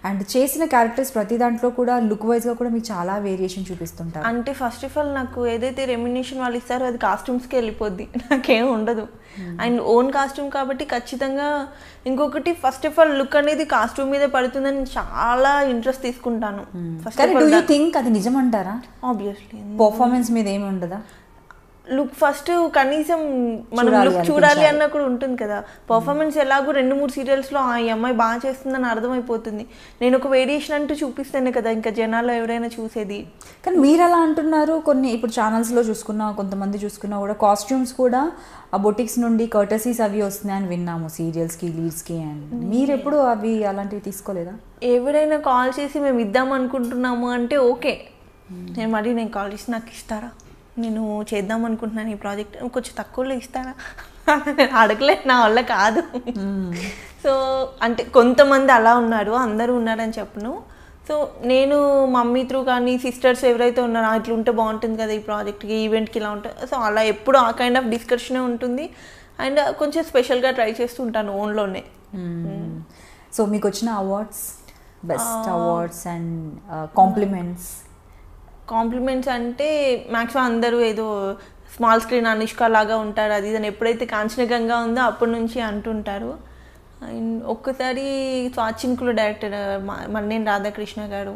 అండ్ చేసిన క్యారెక్టర్స్ ప్రతి దాంట్లో కూడా లుక్ వైజ్గా కూడా మీకు చాలా వేరియేషన్ చూపిస్తుంటారు. అంటే ఫస్ట్ ఆఫ్ ఆల్ నాకు ఏదైతే రెమ్యునేషన్ వాళ్ళు ఇస్తారో అది కాస్ట్యూమ్స్కి వెళ్ళిపోద్ది, నాకేం ఉండదు. అండ్ ఓన్ కాస్ట్యూమ్ కాబట్టి ఖచ్చితంగా. ఇంకొకటి ఫస్ట్ ఆఫ్ ఆల్ లుక్ అనేది కాస్ట్యూమ్ మీద పడుతుందని చాలా ఇంట్రెస్ట్ తీసుకుంటాను. అది నిజమంటారా? ఆబ్వియస్లీ. పర్ఫార్మెన్స్ మీద ఏమి ఉండదా? లుక్ ఫస్ట్ కనీసం మనం లుక్ చూడాలి అన్న కూడా ఉంటుంది కదా. పర్ఫార్మెన్స్ ఎలాగో 2-3 సీరియల్స్లో ఈ అమ్మాయి బాగా చేస్తుందని అర్థమైపోతుంది. నేను ఒక వేరియేషన్ అంటూ చూపిస్తేనే కదా ఇంకా జనాల్లో ఎవరైనా చూసేది. కానీ మీరు అలా అంటున్నారు. కొన్ని ఇప్పుడు ఛానల్స్లో చూసుకున్నా, కొంతమంది చూసుకున్నా కూడా కాస్ట్యూమ్స్ కూడా ఆ బొటిక్స్ నుండి కర్టసీస్ అవి వస్తున్నాయని విన్నాము సీరియల్స్కి, లీడ్స్కి. అండ్ మీరు ఎప్పుడు అవి అలాంటివి తీసుకోలేదా? ఎవరైనా కాల్ చేసి మేము ఇద్దాం అనుకుంటున్నాము అంటే ఓకే, నేను కాల్ చేసి నాకు ఇస్తారా, నేను చేద్దాం అనుకుంటున్నాను ఈ ప్రాజెక్ట్, కొంచెం తక్కువలో ఇస్తారా, అడగలేదు, నా వల్ల కాదు. సో అంటే కొంతమంది అలా ఉన్నారు, అందరూ ఉన్నారని చెప్పను. సో నేను మమ్మీ త్రూ కానీ సిస్టర్స్ ఎవరైతే ఉన్నారో ఇట్లా ఉంటే బాగుంటుంది కదా ఈ ప్రాజెక్ట్కి, ఈవెంట్కి ఇలా ఉంటుంది. సో అలా ఎప్పుడు ఆ కైండ్ ఆఫ్ డిస్కషనే ఉంటుంది. అండ్ కొంచెం స్పెషల్గా ట్రై చేస్తూ ఉంటాను ఓన్లోనే. సో మీకు వచ్చిన awards, best awards and compliments అంటే మ్యాక్సిమం అందరూ ఏదో స్మాల్ స్క్రీన్ అనుష్క లాగా ఉంటారు అది ఇదని ఎప్పుడైతే కాంచనగంగా ఉందో అప్పటి నుంచి అంటుంటారు. అండ్ ఒక్కసారి స్వాచింకులు డైరెక్టర్ మన్నేని రాధాకృష్ణ గారు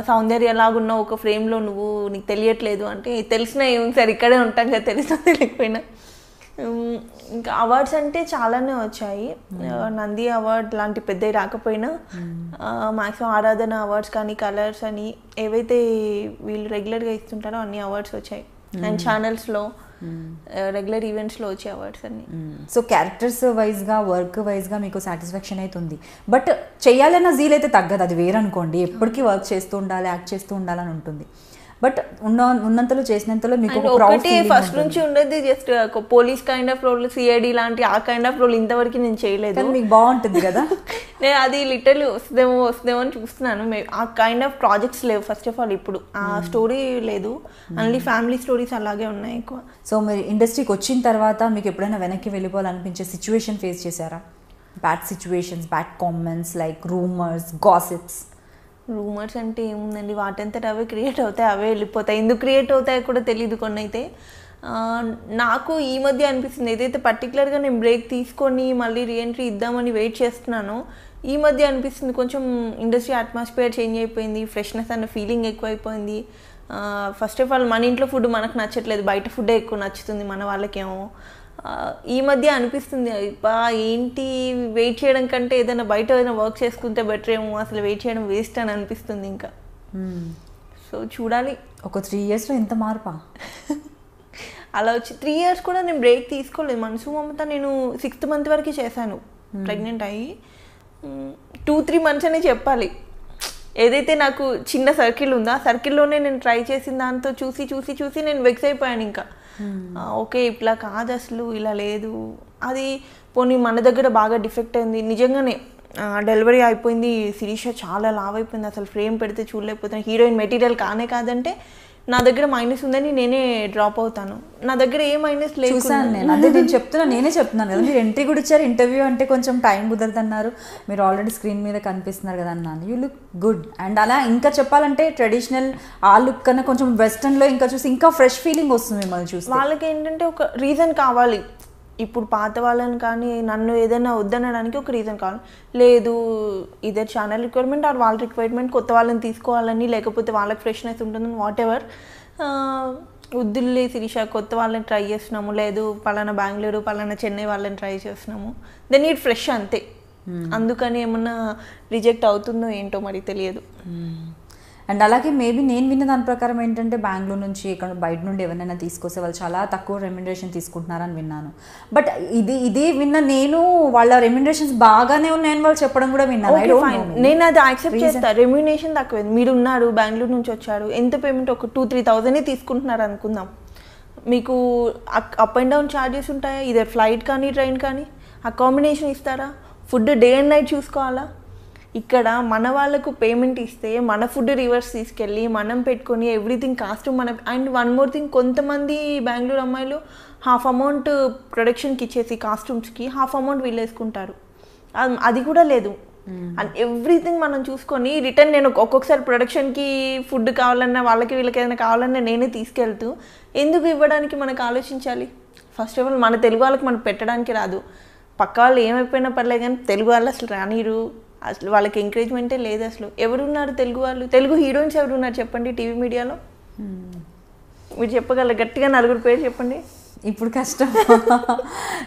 సౌందర్యలాగున్న ఒక ఫ్రేమ్లో నీకు తెలియట్లేదు అంటే, తెలిసినా ఏమి సార్ ఇక్కడే ఉంటాం కదా, తెలిసినా తెలియకపోయినా. ఇంకా అవార్డ్స్ అంటే చాలానే వచ్చాయి. నంది అవార్డ్ లాంటి పెద్దవి రాకపోయినా మ్యాక్సిమం ఆరాధన అవార్డ్స్ కానీ కలర్స్ అని ఏవైతే వీళ్ళు రెగ్యులర్గా ఇస్తుంటారో అన్ని అవార్డ్స్ వచ్చాయి. అండ్ ఛానల్స్లో రెగ్యులర్ ఈవెంట్స్లో వచ్చే అవార్డ్స్ అన్ని. సో క్యారెక్టర్స్ వైజ్గా, వర్క్ వైజ్గా మీకు సాటిస్ఫాక్షన్ అయితే ఉంది. బట్ చేయాలన్న జీల్ అయితే తగ్గదు, అది వేరనుకోండి. ఎప్పటికీ వర్క్ చేస్తూ ఉండాలి, యాక్ట్ చేస్తూ ఉండాలని ఉంటుంది. బట్ ఉన్నంతలో చేసినంతలో మీకు ఒకటి ఫస్ట్ నుంచి ఉండేది just police kind of role, CID లాంటి ఆ కైండ్ ఆఫ్ రోల్ ఇంతవరకు నేను చేయలేదు. మీకు బాగుంటుంది కదా. నేను అది లిటరల్లీ వస్తుందేమో అని చూస్తున్నాను. ఆ కైండ్ ఆఫ్ ప్రాజెక్ట్స్ లేవు ఫస్ట్ ఆఫ్ ఆల్ ఇప్పుడు. ఆ స్టోరీ లేదు, ఓన్లీ ఫ్యామిలీ స్టోరీస్ అలాగే ఉన్నాయి ఎక్కువ. సో మీరు ఇండస్ట్రీకి వచ్చిన తర్వాత మీకు ఎప్పుడైనా వెనక్కి వెళ్ళిపోవాలనిపించే సిచ్యువేషన్ ఫేస్ చేశారా? Bad situations, bad comments like rumours, gossips. Rumours అంటే ఏముందండి, వాటంతట అవే క్రియేట్ అవుతాయి, అవే వెళ్ళిపోతాయి. ఎందుకు క్రియేట్ అవుతాయో కూడా తెలియదు కొన్ని అయితే. నాకు ఈ మధ్య అనిపిస్తుంది ఏదైతే పర్టికులర్గా నేను బ్రేక్ తీసుకొని మళ్ళీ రీఎంట్రీ ఇద్దామని వెయిట్ చేస్తున్నానో, ఈ మధ్య అనిపిస్తుంది కొంచెం ఇండస్ట్రీ అట్మాస్ఫియర్ చేంజ్ అయిపోయింది, ఫ్రెష్నెస్ అన్న ఫీలింగ్ ఎక్కువైపోయింది. ఫస్ట్ ఆఫ్ ఆల్ మన ఇంట్లో ఫుడ్ మనకు నచ్చట్లేదు, బయట ఫుడ్డే ఎక్కువ నచ్చుతుంది మన వాళ్ళకేమో. ఈ మధ్య అనిపిస్తుంది ఏంటి వెయిట్ చేయడం కంటే ఏదైనా బయట ఏదైనా వర్క్ చేసుకుంటే బెటర్ ఏమో, అసలు వెయిట్ చేయడం వేస్ట్ అని అనిపిస్తుంది ఇంకా. సో చూడాలి. ఒక 3 yearsలో ఇంత మార్పా? అలా వచ్చి 3 years కూడా నేను బ్రేక్ తీసుకోలేదు. మనసు మమత నేను 6th month వరకు చేశాను ప్రెగ్నెంట్ అయ్యి. 2-3 months అనే చెప్పాలి. ఏదైతే నాకు చిన్న సర్కిల్ ఉందో ఆ సర్కిల్లోనే నేను ట్రై చేసిన దాంతో చూసి నేను వెక్స్ అయిపోయాను ఇంకా. ఓకే ఇట్లా కాదు, అసలు ఇలా లేదు, అది పోనీ మన దగ్గర బాగా డిఫెక్ట్ అయింది నిజంగానే. డెలివరీ అయిపోయింది, శిరీష చాలా లావ్ అయిపోయింది, అసలు ఫ్రేమ్ పెడితే చూడలేకపోతాను, హీరోయిన్ మెటీరియల్ కాదంటే నా దగ్గర మైనస్ ఉందని నేనే డ్రాప్ అవుతాను. నా దగ్గర ఏ మైనస్ లేదు. చూసాను నేను, అదే నేను నేనే చెప్తున్నాను కదా, మీరు ఎంట్రీ కూడా ఇచ్చారు, ఇంటర్వ్యూ అంటే కొంచెం టైం కుదరదన్నారు, మీరు ఆల్రెడీ స్క్రీన్ మీద కనిపిస్తున్నారు కదా అన్నాను. You look good. అండ్ అలా ఇంకా చెప్పాలంటే ట్రెడిషనల్ ఆ లుక్ కన్నా కొంచెం వెస్టర్న్లో ఇంకా చూసి ఇంకా ఫ్రెష్ ఫీలింగ్ వస్తుంది మిమ్మల్ని చూసి. వాళ్ళకి ఏంటంటే ఒక రీజన్ కావాలి. ఇప్పుడు పాత వాళ్ళని కానీ నన్ను ఏదైనా వద్దనడానికి ఒక రీజన్ కావాలి. లేదు ఇదే ఛానల్ రిక్వైర్మెంట్ ఆర్ వాళ్ళ రిక్వైర్మెంట్ కొత్త వాళ్ళని తీసుకోవాలని, లేకపోతే వాళ్ళకి ఫ్రెష్నెస్ ఉంటుందని, వాట్ ఎవర్. వద్దులే శిరీష కొత్త వాళ్ళని ట్రై చేస్తున్నాము, లేదు పలానా బెంగళూరు పలానా చెన్నై వాళ్ళని ట్రై చేస్తున్నాము, దెన్ నీడ్ ఫ్రెష్ అంతే. అందుకని ఏమన్నా రిజెక్ట్ అవుతుందో ఏంటో మరి తెలియదు. అండ్ అలాగే మేబీ నేను విన్న దాని ప్రకారం ఏంటంటే బెంగళూరు నుంచి ఇక్కడ బయట నుండి ఎవరైనా తీసుకొస్తే వాళ్ళు చాలా తక్కువ రెమ్యునరేషన్ తీసుకుంటున్నారని విన్నాను. బట్ ఇది విన్న నేను వాళ్ళ రెమ్యునరేషన్స్ బాగానే ఉన్నాయని వాళ్ళు చెప్పడం కూడా విన్నాను. నేను అది యాక్సెప్ట్ చేస్తాను. రెమ్యునరేషన్ తక్కువ, మీరు ఉన్నారు బెంగళూరు నుంచి వచ్చారు, ఎంత పేమెంట్ ఒక 2-3,000 తీసుకుంటున్నారు అనుకుందాం, మీకు అప్ అండ్ డౌన్ ఛార్జెస్ ఉంటాయా, ఇదే ఫ్లైట్ కానీ ట్రైన్ కానీ, అకామిడేషన్ ఇస్తారా, ఫుడ్ డే అండ్ నైట్ చూసుకోవాలా. ఇక్కడ మన వాళ్ళకు పేమెంట్ ఇస్తే మన ఫుడ్ రివర్స్ తీసుకెళ్ళి మనం పెట్టుకొని ఎవ్రీథింగ్ కాస్ట్ మన. అండ్ వన్ మోర్ థింగ్, కొంతమంది బెంగళూరు అమ్మాయిలు హాఫ్ అమౌంట్ ప్రొడక్షన్కి ఇచ్చేసి కాస్ట్యూమ్స్కి హాఫ్ అమౌంట్ వీళ్ళు వేసుకుంటారు. అది కూడా లేదు. అండ్ ఎవ్రీథింగ్ మనం చూసుకొని రిటర్న్ నేను ఒక్కొక్కసారి ప్రొడక్షన్కి ఫుడ్ కావాలన్నా వాళ్ళకి వీళ్ళకి ఏదైనా కావాలన్నా నేనే తీసుకెళ్తూ ఎందుకు ఇవ్వడానికి మనకు ఆలోచించాలి. ఫస్ట్ ఆఫ్ ఆల్ మన తెలుగు వాళ్ళకి మనకు పెట్టడానికి రాదు, పక్క వాళ్ళు ఏమైపోయినా పర్లేదు కానీ తెలుగు వాళ్ళు అసలు రానిరు, అసలు వాళ్ళకి ఎంకరేజ్మెంటే లేదు. అసలు ఎవరున్నారు తెలుగు వాళ్ళు, తెలుగు హీరోయిన్స్ ఎవరున్నారు చెప్పండి టీవీ మీడియాలో, మీరు చెప్పగలరు గట్టిగా 4 పేరు చెప్పండి. ఇప్పుడు కష్టం,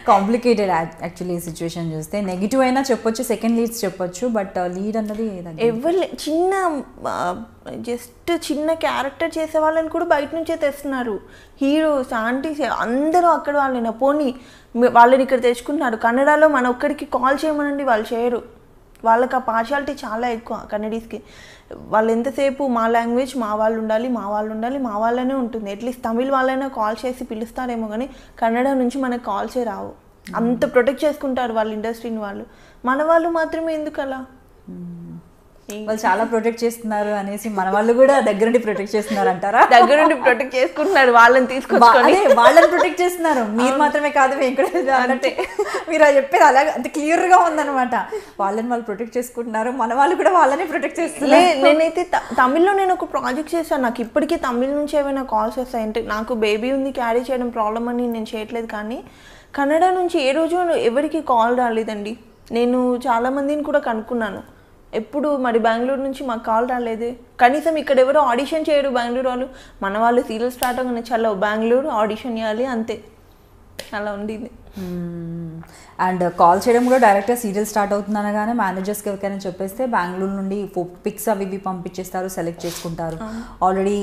కాంప్లికేటెడ్ యాక్చువల్లీ ఈ సిచ్యువేషన్ చూస్తే. నెగిటివ్ అయినా చెప్పొచ్చు, సెకండ్ లీడ్స్ చెప్పొచ్చు, బట్ లీడ్ అన్నది ఎవరు చిన్న క్యారెక్టర్ చేసే వాళ్ళని కూడా బయట నుంచే తెస్తున్నారు. హీరోస్ ఆంటీస్ అందరూ అక్కడ వాళ్ళైనా పోనీ వాళ్ళని ఇక్కడ తెచ్చుకుంటున్నారు. కన్నడలో మన ఒక్కడికి కాల్ చేయమనండి వాళ్ళు చేయరు, వాళ్ళకి ఆ పార్షాలిటీ చాలా ఎక్కువ కన్నడీస్కి. వాళ్ళు ఎంతసేపు మా లాంగ్వేజ్ మా వాళ్ళు ఉండాలి మా వాళ్ళు ఉండాలి మా వాళ్ళనే ఉంటుంది. అట్లీస్ట్ తమిళ్ వాళ్ళైనా కాల్ చేసి పిలుస్తారేమో కానీ కన్నడ నుంచి మనకు కాల్సే రావు. అంత ప్రొటెక్ట్ చేసుకుంటారు వాళ్ళ ఇండస్ట్రీని వాళ్ళు. మన వాళ్ళు మాత్రమే ఎందుకు అలా? వాళ్ళు చాలా ప్రొటెక్ట్ చేస్తున్నారు అనేసి మన వాళ్ళు కూడా దగ్గరుండి ప్రొటెక్ట్ చేస్తున్నారు అంటారా? దగ్గరుండి ప్రొటెక్ట్ చేసుకుంటున్నారు, వాళ్ళని తీసుకొచ్చుకొని వాళ్ళని ప్రొటెక్ట్ చేస్తున్నారు. మీరు మాత్రమే కాదు వెంకటేశ్వర అంటే మీరు అది చెప్పేది అలాగే అంత క్లియర్ గా ఉందన్నమాట. వాళ్ళని వాళ్ళు ప్రొటెక్ట్ చేసుకుంటున్నారు, మన వాళ్ళు కూడా వాళ్ళని ప్రొటెక్ట్ చేస్తున్నారు. నేనైతే తమిళ్లో నేను ఒక ప్రాజెక్ట్ చేశాను, నాకు ఇప్పటికీ తమిళ్ నుంచి ఏమైనా కాల్స్ వస్తాయి అంటే నాకు బేబీ ఉంది క్యారీ చేయడం ప్రాబ్లం అని నేను చేయట్లేదు. కానీ కన్నడ నుంచి ఏ రోజు ఎవరికి కాల్ రాలేదండి. నేను చాలామందిని కూడా కనుక్కున్నాను, ఎప్పుడు మరి బెంగళూరు నుంచి మాకు కాల్ రాలేదు. కనీసం ఇక్కడ ఎవరు ఆడిషన్ చేయరు బెంగళూరు వాళ్ళు. మన వాళ్ళు సీరియల్ స్టార్ట్ అవ్వగానే చాలా బెంగళూరు ఆడిషన్ చేయాలి అంతే, అలా ఉండింది. అండ్ కాల్ చేయడం కూడా డైరెక్ట్గా సీరియల్ స్టార్ట్ అవుతుందనగానే మేనేజర్స్కి ఎవరికైనా చెప్పేస్తే బెంగళూరు నుండి పిక్స్ అవి ఇవి పంపించేస్తారు, సెలెక్ట్ చేసుకుంటారు. ఆల్రెడీ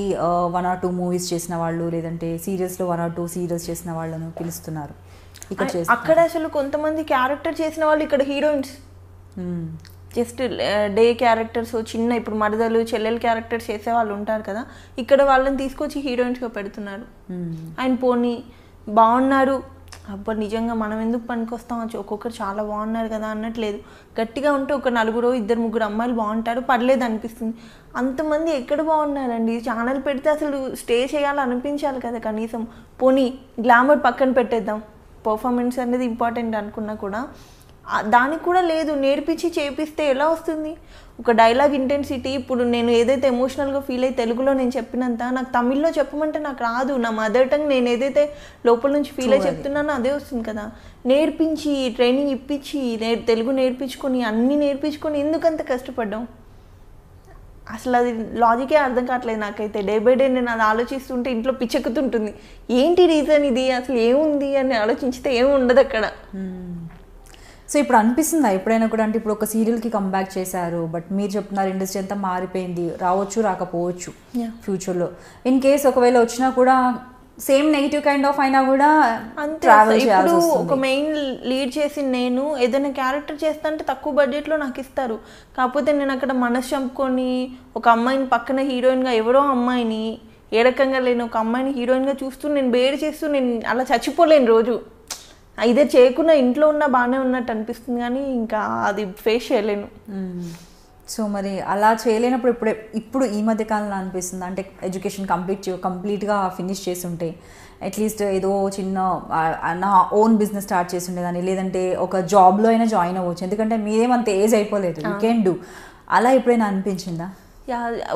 1 or 2 మూవీస్ చేసిన వాళ్ళు, లేదంటే సీరియల్స్లో 1 or 2 సీరియల్స్ చేసిన వాళ్ళను పిలుస్తున్నారు. అక్కడ అసలు కొంతమంది క్యారెక్టర్ చేసిన వాళ్ళు ఇక్కడ హీరోయిన్స్, జస్ట్ డే క్యారెక్టర్స్ చిన్న ఇప్పుడు మరదలు చెల్లెలు క్యారెక్టర్స్ చేసే వాళ్ళు ఉంటారు కదా, ఇక్కడ వాళ్ళని తీసుకొచ్చి హీరోయిన్స్గా పెడుతున్నారు. ఆయన పోనీ బాగున్నారు, అబ్బా నిజంగా మనం ఎందుకు పనికొస్తాం, ఒక్కొక్కరు చాలా బాగున్నారు కదా అన్నట్లేదు. గట్టిగా ఉంటే ఒక 4-2-3 అమ్మాయిలు బాగుంటారు పర్లేదు అనిపిస్తుంది. అంతమంది ఎక్కడ బాగున్నారండి? ఛానల్ పెడితే అసలు స్టే చేయాలనిపించాలి కదా కనీసం. పోనీ గ్లామర్ పక్కన పెట్టేద్దాం, పర్ఫార్మెన్స్ అనేది ఇంపార్టెంట్ అనుకున్నా కూడా దానికి కూడా లేదు. నేర్పించి చేపిస్తే ఎలా వస్తుంది? ఒక డైలాగ్ ఇంటెన్సిటీ ఇప్పుడు నేను ఏదైతే ఎమోషనల్గా ఫీల్ అయ్యి తెలుగులో నేను చెప్పినంత నాకు తమిళ్లో చెప్పమంటే నాకు రాదు. నా మదర్ టంగ్ నేను ఏదైతే లోపల నుంచి ఫీల్ అయ్యి చెప్తున్నానో అదే వస్తుంది కదా. నేర్పించి ట్రైనింగ్ ఇప్పించి తెలుగు నేర్పించుకొని అన్నీ నేర్పించుకొని ఎందుకంత కష్టపడ్డాం? అసలు అది లాజికే అర్థం కావట్లేదు నాకైతే. డే బై డే నేను అది ఆలోచిస్తుంటే ఇంట్లో పిచ్చెక్కుతుంటుంది. ఏంటి రీజన్ ఇది, అసలు ఏముంది అని ఆలోచించితే ఏమి ఉండదు అక్కడ. సో ఇప్పుడు అనిపిస్తుందా ఎప్పుడైనా కూడా, అంటే ఇప్పుడు ఒక సీరియల్కి కంబ్యాక్ చేశారు, బట్ మీరు చెప్తున్నారు ఇండస్ట్రీ అంతా మారిపోయింది, రావచ్చు రాకపోవచ్చు ఫ్యూచర్లో. ఇన్ కేస్ ఒకవేళ వచ్చినా కూడా సేమ్ నెగిటివ్ కైండ్ ఆఫ్ అయినా కూడా ట్రావెల్ చేయాల్సి వస్తుంది. ఒక మెయిన్ లీడ్ చేసి నేను ఏదైనా క్యారెక్టర్ చేస్తా అంటే తక్కువ బడ్జెట్లో నాకు ఇస్తారు. కాకపోతే నేను అక్కడ మనసు చంపుకొని ఒక అమ్మాయిని పక్కన హీరోయిన్గా ఎవరో అమ్మాయిని ఏ రకంగా లేని ఒక అమ్మాయిని హీరోయిన్గా చూస్తూ నేను బేర్ చేస్తూ నేను అలా చచ్చిపోలేను రోజు. ఇదే చేయకుండా ఇంట్లో ఉన్న బాగానే ఉన్నట్టు అనిపిస్తుంది, కానీ ఇంకా అది ఫేస్ చేయలేను. సో మరి అలా చేయలేనప్పుడు ఇప్పుడు ఈ మధ్య కాలంలో అనిపిస్తుంది అంటే ఎడ్యుకేషన్ కంప్లీట్గా ఫినిష్ చేసి ఉంటే అట్లీస్ట్ ఏదో చిన్న నా ఓన్ బిజినెస్ స్టార్ట్ చేసి ఉండేదాన్ని, లేదంటే ఒక జాబ్లో అయినా జాయిన్ అవ్వచ్చు, ఎందుకంటే మీరేమంత ఏజ్ అయిపోలేదు, యూ కెన్ డూ. అలా ఎప్పుడైనా అనిపించిందా?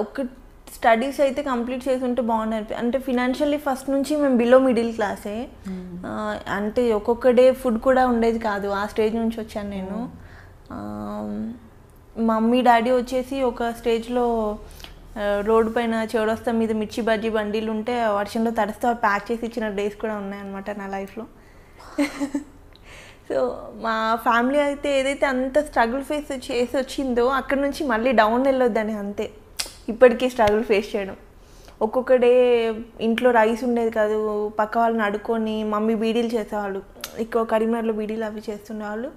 ఒక స్టడీస్ అయితే కంప్లీట్ చేసి ఉంటే బాగుంది. అంటే ఫినాన్షియల్లీ ఫస్ట్ నుంచి మేము బిలో మిడిల్ క్లాసే, అంటే ఒక్కొక్క డే ఫుడ్ కూడా ఉండేది కాదు, ఆ స్టేజ్ నుంచి వచ్చాను నేను. మమ్మీ డాడీ వచ్చేసి ఒక స్టేజ్లో రోడ్డు పైన చౌరస్తా మీద మిర్చి బజ్జీ బండీలు ఉంటే వర్షంలో తడిస్తే ప్యాక్ చేసి ఇచ్చిన డేస్ కూడా ఉన్నాయన్నమాట నా లైఫ్లో. సో మా ఫ్యామిలీ అయితే ఏదైతే అంత స్ట్రగుల్ ఫేస్ చేసి వచ్చిందో అక్కడ నుంచి మళ్ళీ డౌన్ వెళ్ళొద్దని అంతే ఇప్పటికీ స్ట్రగుల్ ఫేస్ చేయడం. ఒక్కొక్క డే ఇంట్లో రైస్ ఉండేది కాదు, పక్క వాళ్ళని అడుక్కొని మమ్మీ బీడీలు చేసేవాళ్ళు, ఎక్కువ కరీంనగర్లో బీడీలు అవి చేస్తుండేవాళ్ళు.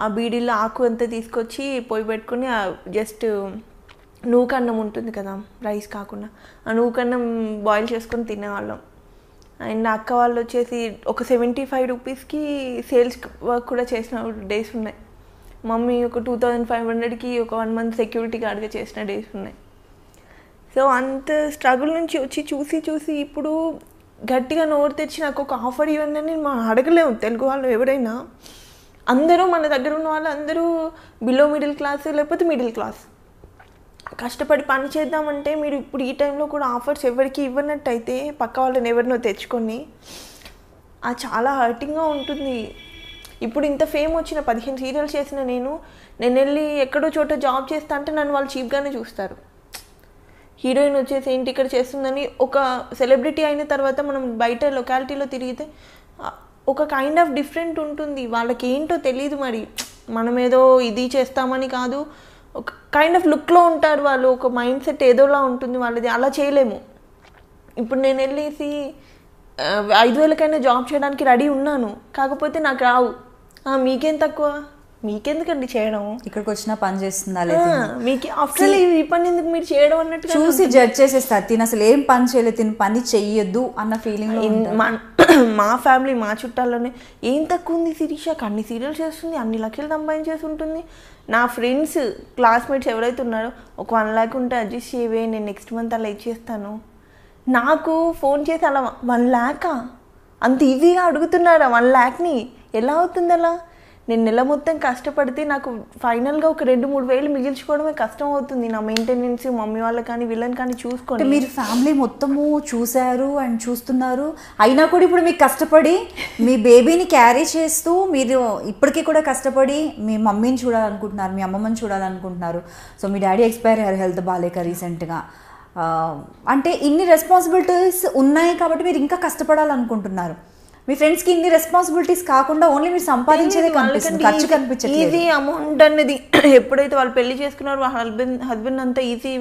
ఆ బీడీలో ఆకు అంతా తీసుకొచ్చి పొయ్యి పెట్టుకుని జస్ట్ నూకన్నం ఉంటుంది కదా రైస్ కాకుండా, ఆ నూకన్నం బాయిల్ చేసుకొని తినేవాళ్ళం. అండ్ అక్క వాళ్ళు వచ్చేసి ఒక 75 రూపీస్కి సేల్స్ వర్క్ కూడా చేసిన డేస్ ఉన్నాయి. మమ్మీ ఒక 2500కి ఒక 1 మంత్ సెక్యూరిటీ గార్డ్గా చేసిన డేస్ ఉన్నాయి. సో అంత స్ట్రగుల్ నుంచి వచ్చి చూసి ఇప్పుడు గట్టిగా నోరు తెచ్చి నాకు ఒక ఆఫర్ ఇవ్వండి అని మనం అడగలేము. తెలుగు వాళ్ళు ఎవరైనా, అందరూ మన దగ్గర ఉన్న వాళ్ళు అందరూ బిలో మిడిల్ క్లాస్ లేకపోతే మిడిల్ క్లాస్, కష్టపడి పని చేద్దామంటే మీరు ఇప్పుడు ఈ టైంలో కూడా ఆఫర్స్ ఎవరికి ఇవ్వనట్టయితే పక్క వాళ్ళని ఎవరినో తెచ్చుకొని అది చాలా హర్టింగ్గా ఉంటుంది. ఇప్పుడు ఇంత ఫేమ్ వచ్చిన 15 సీరియల్స్ చేసిన నేను వెళ్ళి ఎక్కడో చోట జాబ్ చేస్తా అంటే నన్ను వాళ్ళు చీప్గానే చూస్తారు. హీరోయిన్ వచ్చేసి ఏంటి ఇక్కడ చేస్తుందని, ఒక సెలబ్రిటీ అయిన తర్వాత మనం బయట లొకాలిటీలో తిరిగితే ఒక కైండ్ ఆఫ్ డిఫరెంట్ ఉంటుంది. వాళ్ళకి ఏంటో తెలియదు, మరి మనం ఏదో ఇది చేస్తామని కాదు, ఒక కైండ్ ఆఫ్ లుక్లో ఉంటారు వాళ్ళు, ఒక మైండ్ సెట్ ఏదోలా ఉంటుంది వాళ్ళది. అలా చేయలేము. ఇప్పుడు నేను వెళ్ళేసి 5,000కైనా జాబ్ చేయడానికి రెడీ ఉన్నాను, కాకపోతే నాకు రావు. మీకేం తక్కువ, మీకెందుకండి చేయడం, ఇక్కడికి వచ్చిన పని చేస్తుందా లేదా, మీకు ఆఫ్టర్ ఈ పని ఎందుకు మీరు చేయడం అన్నట్టు చూసి జడ్జ్ చేసేస్తారు. తిని అసలు ఏం పని చేయలేదు, తిని పని చెయ్యొద్దు అన్న ఫీలింగ్. మా ఫ్యామిలీ మా చుట్టాల్లోనే ఏం తక్కువ ఉంది శిరీషకి, అన్ని సీరియల్స్ చేస్తుంది, అన్ని లక్షలు సంపాదించేసి ఉంటుంది. నా ఫ్రెండ్స్ క్లాస్మేట్స్ ఎవరైతే ఉన్నారో ఒక 1 lakh ఉంటే అడ్జస్ట్ చేయవే, నేను నెక్స్ట్ మంత్ అలా ఇచ్చేస్తాను. నాకు ఫోన్ చేసి అలా 1 lakh అంత ఈజీగా అడుగుతున్నారా? 1 lakhని ఎలా అవుతుంది అలా? నేను నెల మొత్తం కష్టపడితే నాకు ఫైనల్గా ఒక 2-3 వేలు మిగిల్చుకోవడమే కష్టం అవుతుంది. నా మెయింటెనెన్స్ మమ్మీ వాళ్ళకి కానీ వీళ్ళని కానీ చూసుకోండి. మీరు ఫ్యామిలీ మొత్తము చూశారు అండ్ చూస్తున్నారు, అయినా కూడా ఇప్పుడు మీకు కష్టపడి మీ బేబీని క్యారీ చేస్తూ మీరు ఇప్పటికీ కూడా కష్టపడి మీ మమ్మీని చూడాలనుకుంటున్నారు, మీ అమ్మమ్మని చూడాలనుకుంటున్నారు. సో మీ డాడీ ఎక్స్పైర్ అయ్యారు హెల్త్ బాగాలేక రీసెంట్గా. అంటే ఇన్ని రెస్పాన్సిబిలిటీస్ ఉన్నాయి కాబట్టి మీరు ఇంకా కష్టపడాలనుకుంటున్నారు. మీ ఫ్రెండ్స్కి ఇన్ని రెస్పాన్సిబిలిటీస్ కాకుండా ఓన్లీ మీరు సంపాదించేదే కనిపిస్తుంది, ఖర్చు కనిపించట్లేదు. ఈజీ అమౌంట్ అనేది ఎప్పుడైతే వాళ్ళు పెళ్లి చేసుకున్నారో వాళ్ళ హస్బెండ్ అంతా ఈజీ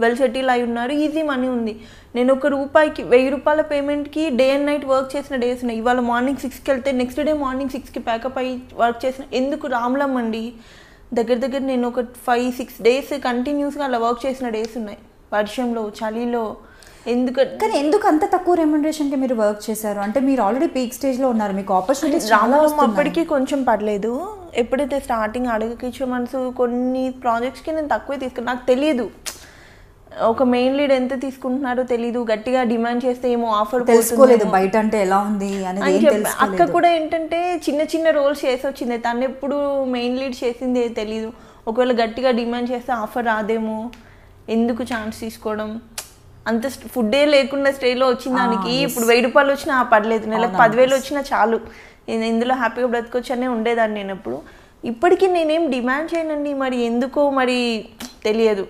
వెల్ సెటిల్ అయి ఉన్నారు, ఈజీ మనీ ఉంది. నేను ₹1 ₹1000 పేమెంట్కి డే అండ్ నైట్ వర్క్ చేసిన డేస్ ఉన్నాయి. ఇవాళ మార్నింగ్ 6కి వెళ్తే నెక్స్ట్ డే మార్నింగ్ 6కి ప్యాకప్ అయ్యి వర్క్ చేసిన, ఎందుకు రామ్లమ్మండి దగ్గర నేను ఒక 5-6 డేస్ కంటిన్యూస్గా అలా వర్క్ చేసిన డేస్ ఉన్నాయి, వర్షంలో చలిలో. కానీ ఎందుకు అంత తక్కువ రెమ్యునరేషన్కి మీరు వర్క్ చేశారు? అంటే మీరు ఆల్రెడీ పీక్ స్టేజ్లో ఉన్నారు, మీకు ఆపర్చునిటీస్ చాలా వస్తున్నాయి. అప్పటికి కొంచెం పడలేదు. ఎప్పుడైతే స్టార్టింగ్ అడగకిచ్చే మనసు కొన్ని ప్రాజెక్ట్స్కి నేను తక్కువే తీసుకున్నాను. నాకు తెలియదు ఒక మెయిన్ లీడ్ ఎంత తీసుకుంటున్నారో తెలియదు, గట్టిగా డిమాండ్ చేస్తే ఏమో ఆఫర్ తెలుసుకోలేదు బయట అంటే ఎలా ఉంది అనేది. అక్క కూడా ఏంటంటే చిన్న రోల్స్ చేసి వచ్చింది, తను ఎప్పుడు మెయిన్ లీడ్ చేసింది తెలియదు. ఒకవేళ గట్టిగా డిమాండ్ చేస్తే ఆఫర్ రాదేమో, ఎందుకు ఛాన్స్ తీసుకోవడం, అంత ఫుడ్డే లేకుండా స్టేలో వచ్చిన దానికి ఇప్పుడు ₹1000 వచ్చినా పర్లేదు, నెలకు 10,000 వచ్చినా చాలు, నేను ఇందులో హ్యాపీగా బ్రతకొచ్చనే ఉండేదాన్ని నేను ఎప్పుడు. ఇప్పటికీ నేనేం డిమాండ్ చేయనండి, మరి ఎందుకో మరి తెలియదు.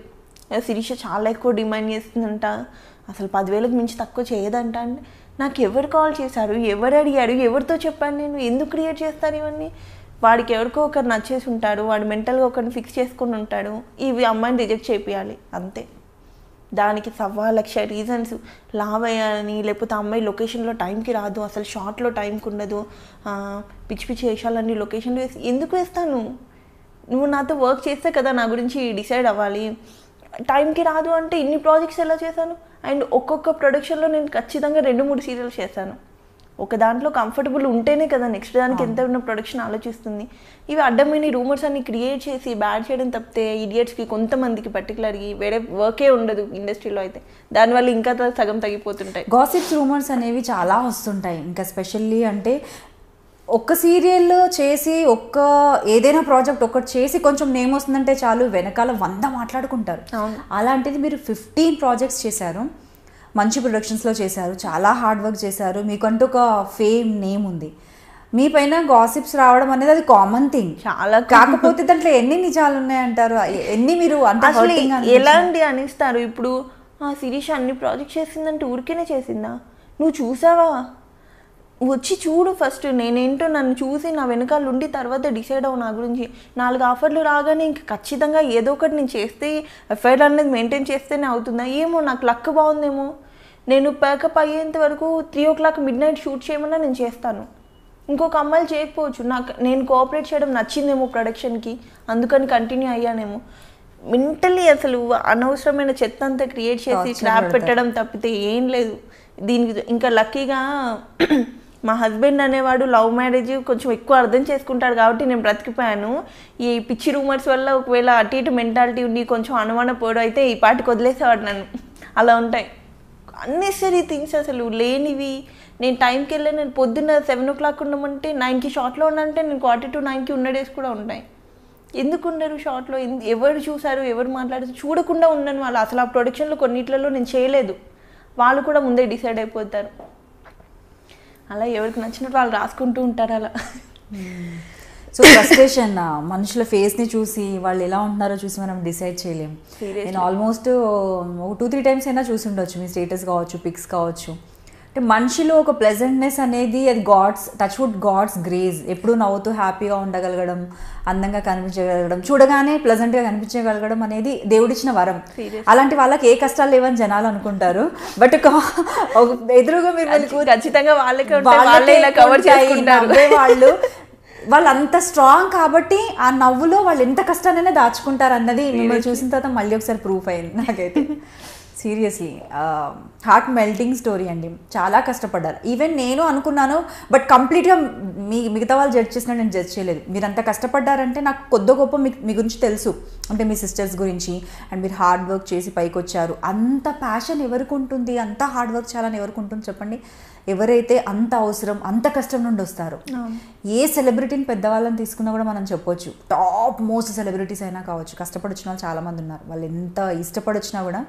శిరీష చాలా ఎక్కువ డిమాండ్ చేస్తుందంట, అసలు 10,000కి మించి తక్కువ చేయదంట. అంటే నాకు ఎవరు కాల్ చేశారు, ఎవరు అడిగారు, ఎవరితో చెప్పాను నేను, ఎందుకు క్రియేట్ చేస్తారు ఇవన్నీ? వాడికి ఎవరికో ఒకరు నచ్చేసి ఉంటాడు, వాడు మెంటల్గా ఒకరిని ఫిక్స్ చేసుకుని ఉంటాడు, ఇవి అమ్మాయిని రిజెక్ట్ చేయాలి అంతే. దానికి 1,00,000 రీజన్స్, లావ్ అయ్యాలని, లేకపోతే అమ్మాయి లొకేషన్లో టైంకి రాదు, అసలు షార్ట్లో టైంకి ఉండదు, పిచ్చి పిచ్చి వేషాలన్నీ లొకేషన్లో వేసి ఎందుకు వేస్తాను? నువ్వు నాతో వర్క్ చేస్తే కదా నా గురించి డిసైడ్ అవ్వాలి. టైంకి రాదు అంటే ఇన్ని ప్రాజెక్ట్స్ ఎలా చేశాను? అండ్ ఒక్కొక్క ప్రొడక్షన్లో నేను ఖచ్చితంగా 2-3 సీరియల్స్ చేశాను. ఒక దాంట్లో కంఫర్టబుల్ ఉంటేనే కదా నెక్స్ట్ దానికి ఎంత ఉన్న ప్రొడక్షన్ ఆలోచిస్తుంది. ఇవి అడ్డమైన రూమర్స్ అన్ని క్రియేట్ చేసి బ్యాడ్ చేయడం తప్పితే ఇడియట్స్కి కొంతమందికి పర్టికులర్గా వేరే వర్కే ఉండదు ఇండస్ట్రీలో అయితే, దానివల్ల ఇంకా సగం తగ్గిపోతుంటాయి. గాసిప్స్ రూమర్స్ అనేవి చాలా వస్తుంటాయి. ఇంకా స్పెషల్లీ అంటే ఒక్క సీరియల్ చేసి ఏదైనా ప్రాజెక్ట్ ఒకటి చేసి కొంచెం నేమ్ వస్తుందంటే చాలు వెనకాల 100 మాట్లాడుకుంటారు. అలాంటిది మీరు 15 ప్రాజెక్ట్స్ చేశారు, మంచి ప్రొడక్షన్స్లో చేశారు, చాలా హార్డ్ వర్క్ చేశారు, మీకంటూ ఒక ఫేమ్ నేమ్ ఉంది. మీ పైన గాసిప్స్ రావడం అనేది అది కామన్ థింగ్. చాలా కాకపోతే దాంట్లో ఎన్ని నిజాలు ఉన్నాయంటారు, ఎన్ని మీరు అంటే ఎలాంటి అనిస్తారు? ఇప్పుడు శిరీష అన్ని ప్రాజెక్ట్ చేసిందంటే ఊరికేనే చేసిందా? నువ్వు చూసావా? వచ్చి చూడు ఫస్ట్, నేనేంటో నన్ను చూసి నా వెనకాల ఉండి తర్వాత డిసైడ్ అవ్వు నా గురించి. 4 ఆఫర్లు రాగానే ఇంక ఖచ్చితంగా ఏదో ఒకటి నేను చేస్తే ఎఫ్ఐఆర్ అనేది మెయింటైన్ చేస్తేనే అవుతుందా? ఏమో నాకు లక్ బాగుందేమో. నేను ప్యాకప్ అయ్యేంత వరకు 3 o'clock midnight షూట్ చేయమన్నా నేను చేస్తాను. ఇంకొక అమ్మాయిలు చేయకపోవచ్చు, నేను కోఆపరేట్ చేయడం నచ్చిందేమో ప్రొడక్షన్కి, అందుకని కంటిన్యూ అయ్యానేమో. మెంటలీ అసలు అనవసరమైన చెత్త అంతా క్రియేట్ చేసి స్లాబ్ పెట్టడం తప్పితే ఏం లేదు దీనికి. ఇంకా లక్కీగా మా హస్బెండ్ అనేవాడు లవ్ మ్యారేజ్ కొంచెం ఎక్కువ అర్థం చేసుకుంటాడు కాబట్టి నేను బ్రతికిపోయాను. ఈ పిచ్చి రూమర్స్ వల్ల ఒకవేళ అటు ఇటు మెంటాలిటీ ఉండి కొంచెం అనుమాన పోవడం అయితే ఈ పాటికి వదిలేసేవాడు నన్ను. అలా ఉంటాయి అన్నెసరీ థింగ్స్, అసలు లేనివి. నేను టైంకి వెళ్ళి నేను పొద్దున్న 7 o'clock ఉండమంటే 9కి షార్ట్లో ఉన్నానంటే నేను 8:45కి ఉన్న డేస్ కూడా ఉంటాయి. ఎందుకు ఉండరు షార్ట్లో? ఎవరు చూసారు, ఎవరు మాట్లాడారు చూడకుండా ఉన్నాను. వాళ్ళు అసలు ఆ ప్రొడక్షన్లో కొన్నిట్లలో నేను చేయలేదు, వాళ్ళు కూడా ముందే డిసైడ్ అయిపోతారు. అలా ఎవరికి నచ్చినట్టు వాళ్ళు రాసుకుంటూ ఉంటారు అలా. సో ఫ్రస్ట్రేషన్, మనుషుల ఫేస్ని చూసి వాళ్ళు ఎలా ఉంటున్నారో చూసి మనం డిసైడ్ చేయలేము. నేను ఆల్మోస్ట్ 2-3 times అయినా చూసి ఉండొచ్చు, మీ స్టేటస్ కావచ్చు, పిక్స్ కావచ్చు. అంటే మనిషిలో ఒక ప్లెజెంట్నెస్ అనేది అది గాడ్స్ గ్రేస్. ఎప్పుడు నవ్వుతూ హ్యాపీగా ఉండగలగడం, అందంగా కనిపించగలగడం, చూడగానే ప్లెజెంట్గా కనిపించగలగడం అనేది దేవుడిచ్చిన వరం. అలాంటి వాళ్ళకి ఏ కష్టాలు లేవని జనాలు అనుకుంటారు, బట్ ఎదురుగా మీరు ఖచ్చితంగా వాళ్ళు అంత స్ట్రాంగ్ కాబట్టి ఆ నవ్వులో వాళ్ళు ఎంత కష్టానైనా దాచుకుంటారు అన్నది మిమ్మల్ని చూసిన తర్వాత మళ్ళీ ఒకసారి ప్రూఫ్ అయింది నాకైతే. సీరియస్లీ హార్ట్ మెల్టింగ్ స్టోరీ అండి. చాలా కష్టపడ్డారు. ఈవెన్ నేను అనుకున్నాను, బట్ కంప్లీట్గా మిగతా వాళ్ళు జడ్జ్ చేసినా నేను జడ్జ్ చేయలేదు. మీరు అంత కష్టపడ్డారంటే నాకు కొద్ది గొప్ప మీ గురించి తెలుసు, అంటే మీ సిస్టర్స్ గురించి. అండ్ మీరు హార్డ్ వర్క్ చేసి పైకి వచ్చారు. అంత ప్యాషన్ ఎవరికి ఉంటుంది, అంత హార్డ్ వర్క్ చేయాలని ఎవరికి ఉంటుంది చెప్పండి? ఎవరైతే అంత అవసరం, అంత కష్టం నుండి వస్తారో. ఏ సెలబ్రిటీని పెద్దవాళ్ళని తీసుకున్నా కూడా మనం చెప్పొచ్చు, టాప్ మోస్ట్ సెలబ్రిటీస్ అయినా కావచ్చు, కష్టపడి వచ్చిన వాళ్ళు చాలామంది ఉన్నారు. వాళ్ళు ఎంత ఇష్టపడి వచ్చినా కూడా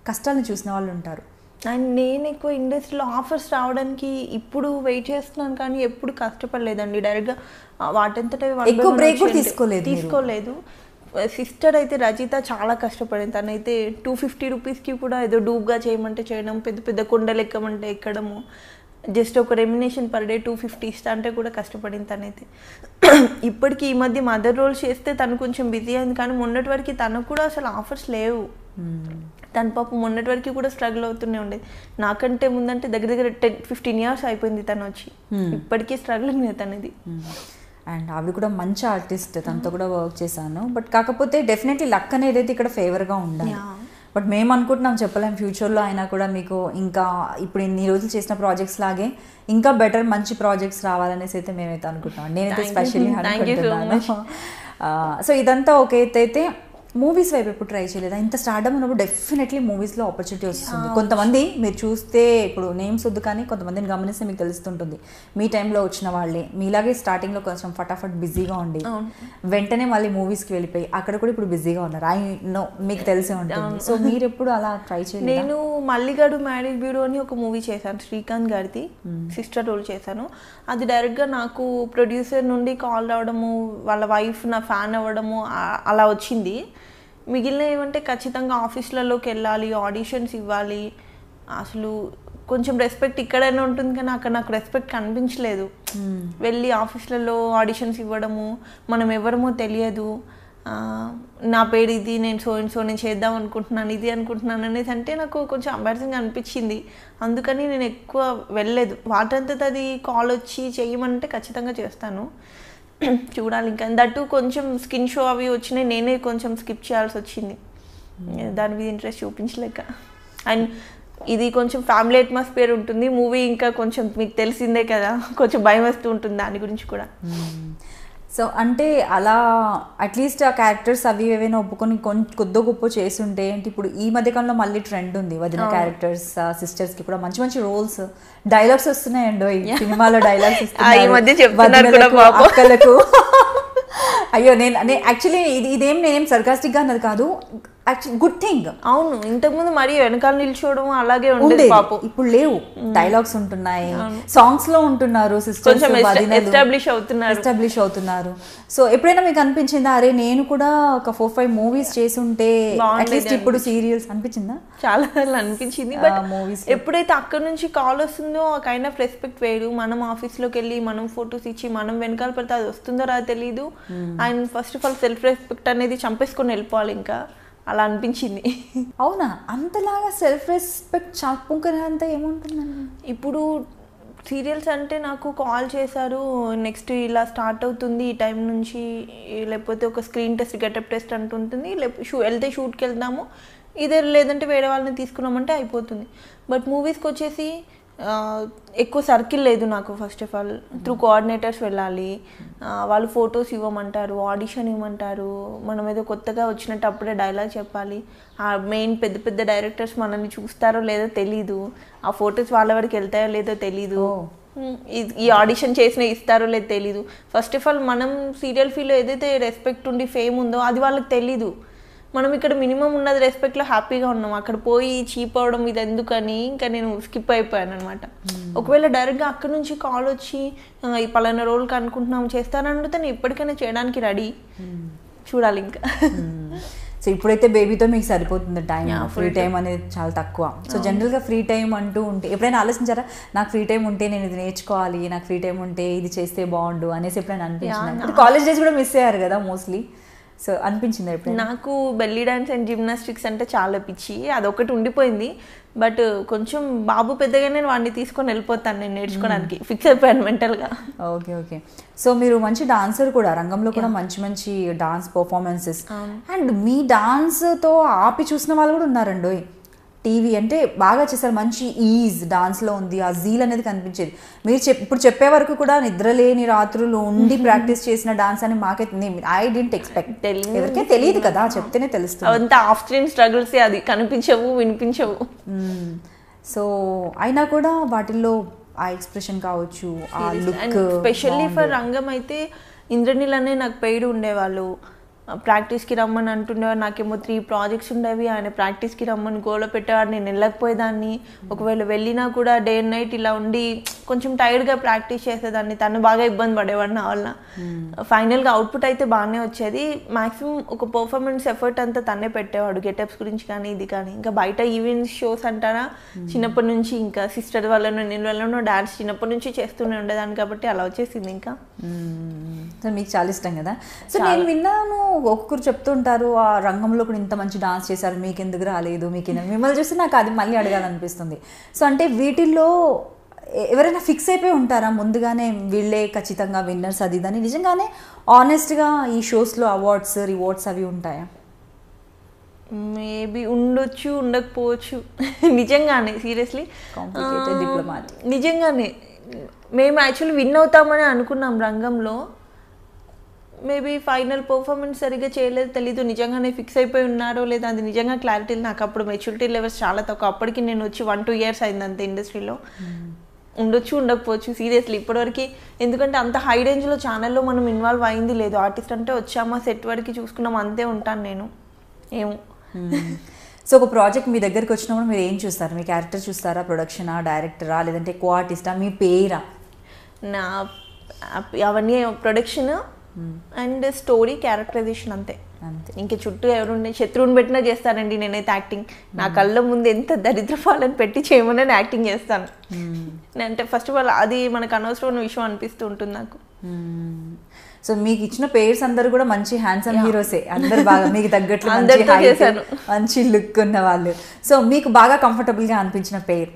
కష్టాలను చూసిన వాళ్ళు ఉంటారు. అండ్ నేను ఎక్కువ ఇండస్ట్రీలో ఆఫర్స్ రావడానికి ఇప్పుడు వెయిట్ చేస్తున్నాను, కానీ ఎప్పుడు కష్టపడలేదండి. డైరెక్ట్గా వాటంతట ఎక్కువ బ్రేక్ కూడా తీసుకోలేదు. సిస్టర్ అయితే రజిత చాలా కష్టపడింది. తనైతే 250 రూపీస్కి కూడా ఏదో డూబ్గా చేయమంటే చేయడం, పెద్ద పెద్ద కొండలు ఎక్కమంటే ఎక్కడము, జస్ట్ ఒక రెమ్యునేషన్ పర్ డే 250 ఇస్తా అంటే కూడా కష్టపడింది తనైతే. ఇప్పటికీ ఈ మధ్య మదర్ రోల్ చేస్తే తను కొంచెం బిజీ అయింది, కానీ మొన్నటి వరకు తనకు కూడా అసలు ఆఫర్స్ లేవు. తన పాపం మొన్నటి వరకు కూడా స్ట్రగుల్ అవుతూనే ఉండేది. నాకంటే ముందంటే దగ్గర 10-15 years అయిపోయింది తను వచ్చి, ఇప్పటికీ స్ట్రగుల్ తనది. అండ్ ఆవిడ కూడా మంచి ఆర్టిస్ట్, తనతో కూడా వర్క్ చేశాను. బట్ కాకపోతే డెఫినెట్లీ లక్ అనేది అయితే ఇక్కడ ఫేవర్గా ఉండాలి. బట్ మేము అనుకుంటున్నాం, చెప్పలేం ఫ్యూచర్లో అయినా కూడా మీకు ఇంకా ఇప్పుడు ఇన్ని రోజులు చేసిన ప్రాజెక్ట్స్ లాగే ఇంకా బెటర్ మంచి ప్రాజెక్ట్స్ రావాలనేసి అయితే మేమైతే అనుకుంటున్నాం. నేనైతే స్పెషల్లీ అనుకుంటున్నాను. సో ఇదంతా ఒక అయితే మూవీస్ వైపు ఎప్పుడు ట్రై చేయలేదా? ఇంత స్టార్డమ్ ఉన్నప్పుడు డెఫినెట్లీ మూవీస్లో ఆపర్చునిటీ వస్తుంది. కొంతమంది మీరు చూస్తే ఇప్పుడు నేమ్స్ వద్దు, కానీ కొంతమందిని గమనిస్తే మీకు తెలుస్తుంటుంది. మీ టైంలో వచ్చిన వాళ్ళే మీలాగే స్టార్టింగ్లో కొంచెం ఫటాఫట్ బిజీగా ఉండి వెంటనే మళ్ళీ మూవీస్కి వెళ్ళిపోయి అక్కడ కూడా ఇప్పుడు బిజీగా ఉన్నారు. ఐ నో, మీకు తెలిసే ఉంటుంది. సో మీరు ఎప్పుడు అలా ట్రై చేయలేదు? నేను మల్లిగాడు మ్యారేజ్ బ్యూరో అని ఒక మూవీ చేశాను, శ్రీకాంత్ గారిది, సిస్టర్ రోల్ చేశాను. అది డైరెక్ట్గా నాకు ప్రొడ్యూసర్ నుండి కాల్ రావడము, వాళ్ళ వైఫ్ నా ఫ్యాన్ అవ్వడము అలా వచ్చింది. మిగిలిన ఏమంటే ఖచ్చితంగా ఆఫీస్లలోకి వెళ్ళాలి, ఆడిషన్స్ ఇవ్వాలి. అసలు కొంచెం రెస్పెక్ట్ ఇక్కడైనా ఉంటుంది, కానీ అక్కడ నాకు రెస్పెక్ట్ కనిపించలేదు. వెళ్ళి ఆఫీస్లలో ఆడిషన్స్ ఇవ్వడము, మనం ఎవరమో తెలియదు, నా పేరు ఇది, నేను నేను చేద్దాం అనుకుంటున్నాను, ఇది అనుకుంటున్నాను అనేసి అంటే నాకు కొంచెం ఎంబారసింగ్ అనిపించింది. అందుకని నేను ఎక్కువ వెళ్ళలేదు. వాటంతట అది కాల్ వచ్చి చేయమంటే ఖచ్చితంగా చేస్తాను. చూడాలి ఇంకా. దట్టు కొంచెం స్కిన్ షో అవి వచ్చినాయి, నేనే కొంచెం స్కిప్ చేయాల్సి వచ్చింది, దాని మీద ఇంట్రెస్ట్ చూపించలేక. అండ్ ఇది కొంచెం ఫ్యామిలీ అట్మాస్ఫియర్ ఉంటుంది. మూవీ ఇంకా కొంచెం మీకు తెలిసిందే కదా, కొంచెం భయం వస్తూ ఉంటుంది దాని గురించి కూడా. సో అంటే అలా అట్లీస్ట్ ఆ క్యారెక్టర్స్ అవి ఏవైనా ఒప్పుకొని కొద్ది గొప్ప చేస్తుంటే అంటే ఇప్పుడు ఈ మధ్యకాలంలో మళ్ళీ ట్రెండ్ ఉంది వదిన క్యారెక్టర్స్ సిస్టర్స్ కి కూడా మంచి మంచి రోల్స్ డైలాగ్స్ వస్తున్నాయండి ఈ సినిమాలో డైలాగ్స్ అక్కలకు. అయ్యో నేను యాక్చువల్లీ ఇదేం నేనేం సర్కాస్టిక్ గా అన్నది కాదు, యాక్చువల్లీ గుడ్ థింగ్. అవును, ఇంతకుముందు మరి వెనకాల నిల్చోవడం అలాగే ఉండేది పాపం. ఇప్పుడు లేవు, డైలాగ్స్ ఉంటున్నాయి, సాంగ్స్ లో ఉంటున్నారు, సిస్టర్స్ ఎస్టాబ్లిష్ అవుతున్నారు. సో ఎప్పుడైనా మీకు అనిపించిందా అరే నేను కూడా ఒక 4-5 మూవీస్ చేసి ఉంటే అట్లీస్ట్ ఇప్పుడు సీరియల్స్ అనిపించిందా? చాలా సార్లు అనిపించింది. బట్ మూవీస్ ఎప్పుడైతే అక్కడ నుంచి కాల్ వస్తుందో ఆ కైండ్ ఆఫ్ రెస్పెక్ట్ వేరు. మనం ఆఫీస్లోకి వెళ్ళి మనం ఫొటోస్ ఇచ్చి మనం వెనకాల పడితే అది వస్తుందో రాదో తెలియదు. And first of all self respect అనేది చంపేసుకొని వెళ్ళిపోవాలి, ఇంకా అలా అనిపించింది. అవునా, అంతలాగా సెల్ఫ్ రెస్పెక్ట్ చాపుకునేంత ఏముంటుందండి? ఇప్పుడు సీరియల్స్ అంటే నాకు కాల్ చేశారు, నెక్స్ట్ ఇలా స్టార్ట్ అవుతుంది ఈ టైం నుంచి, లేకపోతే ఒక స్క్రీన్ టెస్ట్ గెటప్ టెస్ట్ అంటుంటుంది, వెళ్తే షూట్కి వెళ్తాము, ఇదే లేదంటే వేరే వాళ్ళని తీసుకున్నామంటే అయిపోతుంది. బట్ మూవీస్కి వచ్చేసి ఎక్కువ సర్కిల్ లేదు నాకు. First of all through coordinators వెళ్ళాలి, వాళ్ళు ఫొటోస్ ఇవ్వమంటారు, ఆడిషన్ ఇవ్వమంటారు, మనం ఏదో కొత్తగా వచ్చినట్టు అప్పుడే డైలాగ్ చెప్పాలి. ఆ మెయిన్ పెద్ద పెద్ద డైరెక్టర్స్ మనల్ని చూస్తారో లేదో తెలీదు, ఆ ఫొటోస్ వాళ్ళ వరకు వెళ్తాయో లేదో తెలీదు, ఈ ఆడిషన్ చేసిన ఇస్తారో లేదో తెలీదు. ఫస్ట్ ఆఫ్ ఆల్ మనం సీరియల్ ఫీల్డ్లో ఏదైతే రెస్పెక్ట్ ఉండి ఫేమ్ ఉందో అది వాళ్ళకి తెలీదు. మనం ఇక్కడ మినిమం ఉన్నది రెస్పెక్ట్లో హ్యాపీగా ఉన్నాం, అక్కడ పోయి చీప్ అవడం ఇది ఎందుకని ఇంకా నేను స్కిప్ అయిపోయాను అనమాట. ఒకవేళ డైరెక్ట్గా అక్కడ నుంచి కాల్ వచ్చి ఈ పలానా రోల్కి అనుకుంటున్నాం చేస్తానని అడిగితే నేను ఎప్పటికైనా చేయడానికి రెడీ, చూడాలి ఇంకా. సో ఇప్పుడైతే బేబీతో మీకు సరిపోతుంది టైం, ఫ్రీ టైం అనేది చాలా తక్కువ. సో జనరల్గా ఫ్రీ టైం అంటూ ఉంటే ఎప్పుడైనా ఆలోచించారా నాకు ఫ్రీ టైం ఉంటే నేను ఇది నేర్చుకోవాలి, నాకు ఫ్రీ టైం ఉంటే ఇది చేస్తే బాగుండు అనేసి ఎప్పుడైనా అనిపించింది? కాలేజ్ డేస్ కూడా మిస్ అయ్యారు కదా మోస్ట్లీ, సో అనిపించింది ఎప్పుడు? నాకు బెల్లీ డాన్స్ అండ్ జిమ్నాస్టిక్స్ అంటే చాలా పిచ్చి, అదొకటి ఉండిపోయింది. బట్ కొంచెం బాబు పెద్దగానే వాడిని తీసుకొని వెళ్ళిపోతాను నేను నేర్చుకోవడానికి, ఫిక్స్ అయిపోయాను మెంటల్గా. Okay okay. సో మీరు మంచి డాన్సర్ కూడా, రంగంలో కూడా మంచి మంచి డాన్స్ పర్ఫార్మెన్సెస్, అండ్ మీ డాన్స్తో ఆపి చూసిన వాళ్ళు కూడా ఉన్నారండి. టీవీ అంటే బాగా చేశారు, మంచి ఈజ్ డాన్స్లో ఉంది, ఆ జీల్ అనేది కనిపించేది. మీరు ఇప్పుడు చెప్పే వరకు కూడా నిద్రలేని రాత్రులు ఉండి ప్రాక్టీస్ చేసిన డాన్స్ అని మాకైతే ఐ డింట్ ఎక్స్పెక్ట్. ఎవరికే తెలియదు కదా, చెప్తేనే తెలుస్తుంది. అంతా ఆఫ్ స్క్రీన్ స్ట్రగుల్స్, అది కనిపించవు వినిపించవు. సో అయినా కూడా వాటిల్లో ఆ ఎక్స్ప్రెషన్ కావచ్చు, ఆ లుక్. స్పెషల్లీ ఫర్ రంగం అయితే ఇంద్రనీల్ అనే నాకు పెయిడ్ ఉండేవాళ్ళు, ప్రాక్టీస్కి రమ్మని అంటుండేవారు. నాకేమో 3 ప్రాజెక్ట్స్ ఉండేవి, ఆయన ప్రాక్టీస్కి రమ్మని గోల పెట్టేవాడు, నేను వెళ్ళకపోయేదాన్ని. ఒకవేళ వెళ్ళినా కూడా డే అండ్ నైట్ ఇలా ఉండి కొంచెం టైర్డ్గా ప్రాక్టీస్ చేసేదాన్ని, తను బాగా ఇబ్బంది పడేవాడు నా వల్ల. ఫైనల్గా అవుట్పుట్ అయితే బాగానే వచ్చేది. మ్యాక్సిమం ఒక పర్ఫార్మెన్స్ ఎఫర్ట్ అంతా తనే పెట్టేవాడు, గెటప్స్ గురించి కానీ ఇది కానీ. ఇంకా బయట ఈవెంట్స్ షోస్ అంటారా, చిన్నప్పటి నుంచి ఇంకా సిస్టర్ వాళ్ళను నేను వెళ్ళను డాన్స్ చిన్నప్పటి నుంచి చేస్తూనే ఉండేదాన్ని కాబట్టి అలా వచ్చేసింది. ఇంకా మీకు చాలా ఇష్టం కదా. సో నేను విన్నాను ఒక్కొక్కరు చెప్తుంటారు ఆ రంగంలో కూడా ఇంత మంచి డాన్స్ చేశారు, మీకు ఎందుకు రాలేదు, మీకు మిమ్మల్ని చూస్తే నాకు అది మళ్ళీ అడగాలనిపిస్తుంది. సో అంటే వీటిల్లో ఎవరైనా ఫిక్స్ అయిపోయి ఉంటారా ముందుగానే వీళ్ళే ఖచ్చితంగా విన్నర్స్ అది ఇదని? నిజంగానే ఆనెస్ట్గా ఈ షోస్లో అవార్డ్స్ రివార్డ్స్ అవి ఉంటాయా? మేబీ ఉండొచ్చు, ఉండకపోవచ్చు. నిజంగానే సీరియస్లీ నిజంగానే మేము యాక్చువల్లీ విన్ అవుతామని అనుకున్నాం రంగంలో. మేబీ ఫైనల్ పర్ఫార్మెన్స్ సరిగ్గా చేయలేదు తెలీదు, నిజంగానే ఫిక్స్ అయిపోయి ఉన్నారో లేదా అది నిజంగా క్లారిటీ. నాకు అప్పుడు మెచ్యూరిటీ లెవెల్స్ చాలా తక్కువ, అప్పటికి నేను వచ్చి 1-2 years అయింది అంతే ఇండస్ట్రీలో. ఉండొచ్చు, ఉండకపోవచ్చు సీరియస్లీ ఇప్పటివరకు. ఎందుకంటే అంత హై రేంజ్లో ఛానల్లో మనం ఇన్వాల్వ్ అయింది లేదు. ఆర్టిస్ట్ అంటే వచ్చామా సెట్ వరకు చూసుకున్నాం అంతే ఉంటాను నేను. ఏమో. సో ఒక ప్రాజెక్ట్ మీ దగ్గరికి వచ్చినప్పుడు మీరు ఏం చూస్తారు? మీ క్యారెక్టర్ చూస్తారా, ప్రొడక్షనా, డైరెక్టరా, లేదంటే కో ఆర్టిస్టా, మీ పేరా? నా అవన్నీ ప్రొడక్షన్ అండ్ స్టోరీ, క్యారెక్టరైజేషన్ అంతే. ఇంక చుట్టూ ఎవరుండే శత్రువుని పెట్టినా చేస్తానండి నేనైతే యాక్టింగ్. నా కళ్ళ ముందు ఎంత దరిద్రపాలని పెట్టి చేయమని నేను యాక్టింగ్ చేస్తాను. అంటే ఫస్ట్ ఆఫ్ ఆల్ అది మనకు అనవసరమైన విషయం అనిపిస్తూ ఉంటుంది నాకు. సో మీకు ఇచ్చిన పేర్స్ అందరు కూడా మంచి హ్యాండ్సమ్ హీరోసే, అందరు బాగా మీకు తగ్గట్లు మంచి లుక్ ఉన్న వాళ్ళు. సో మీకు బాగా కంఫర్టబుల్ గా అనిపించిన పేరు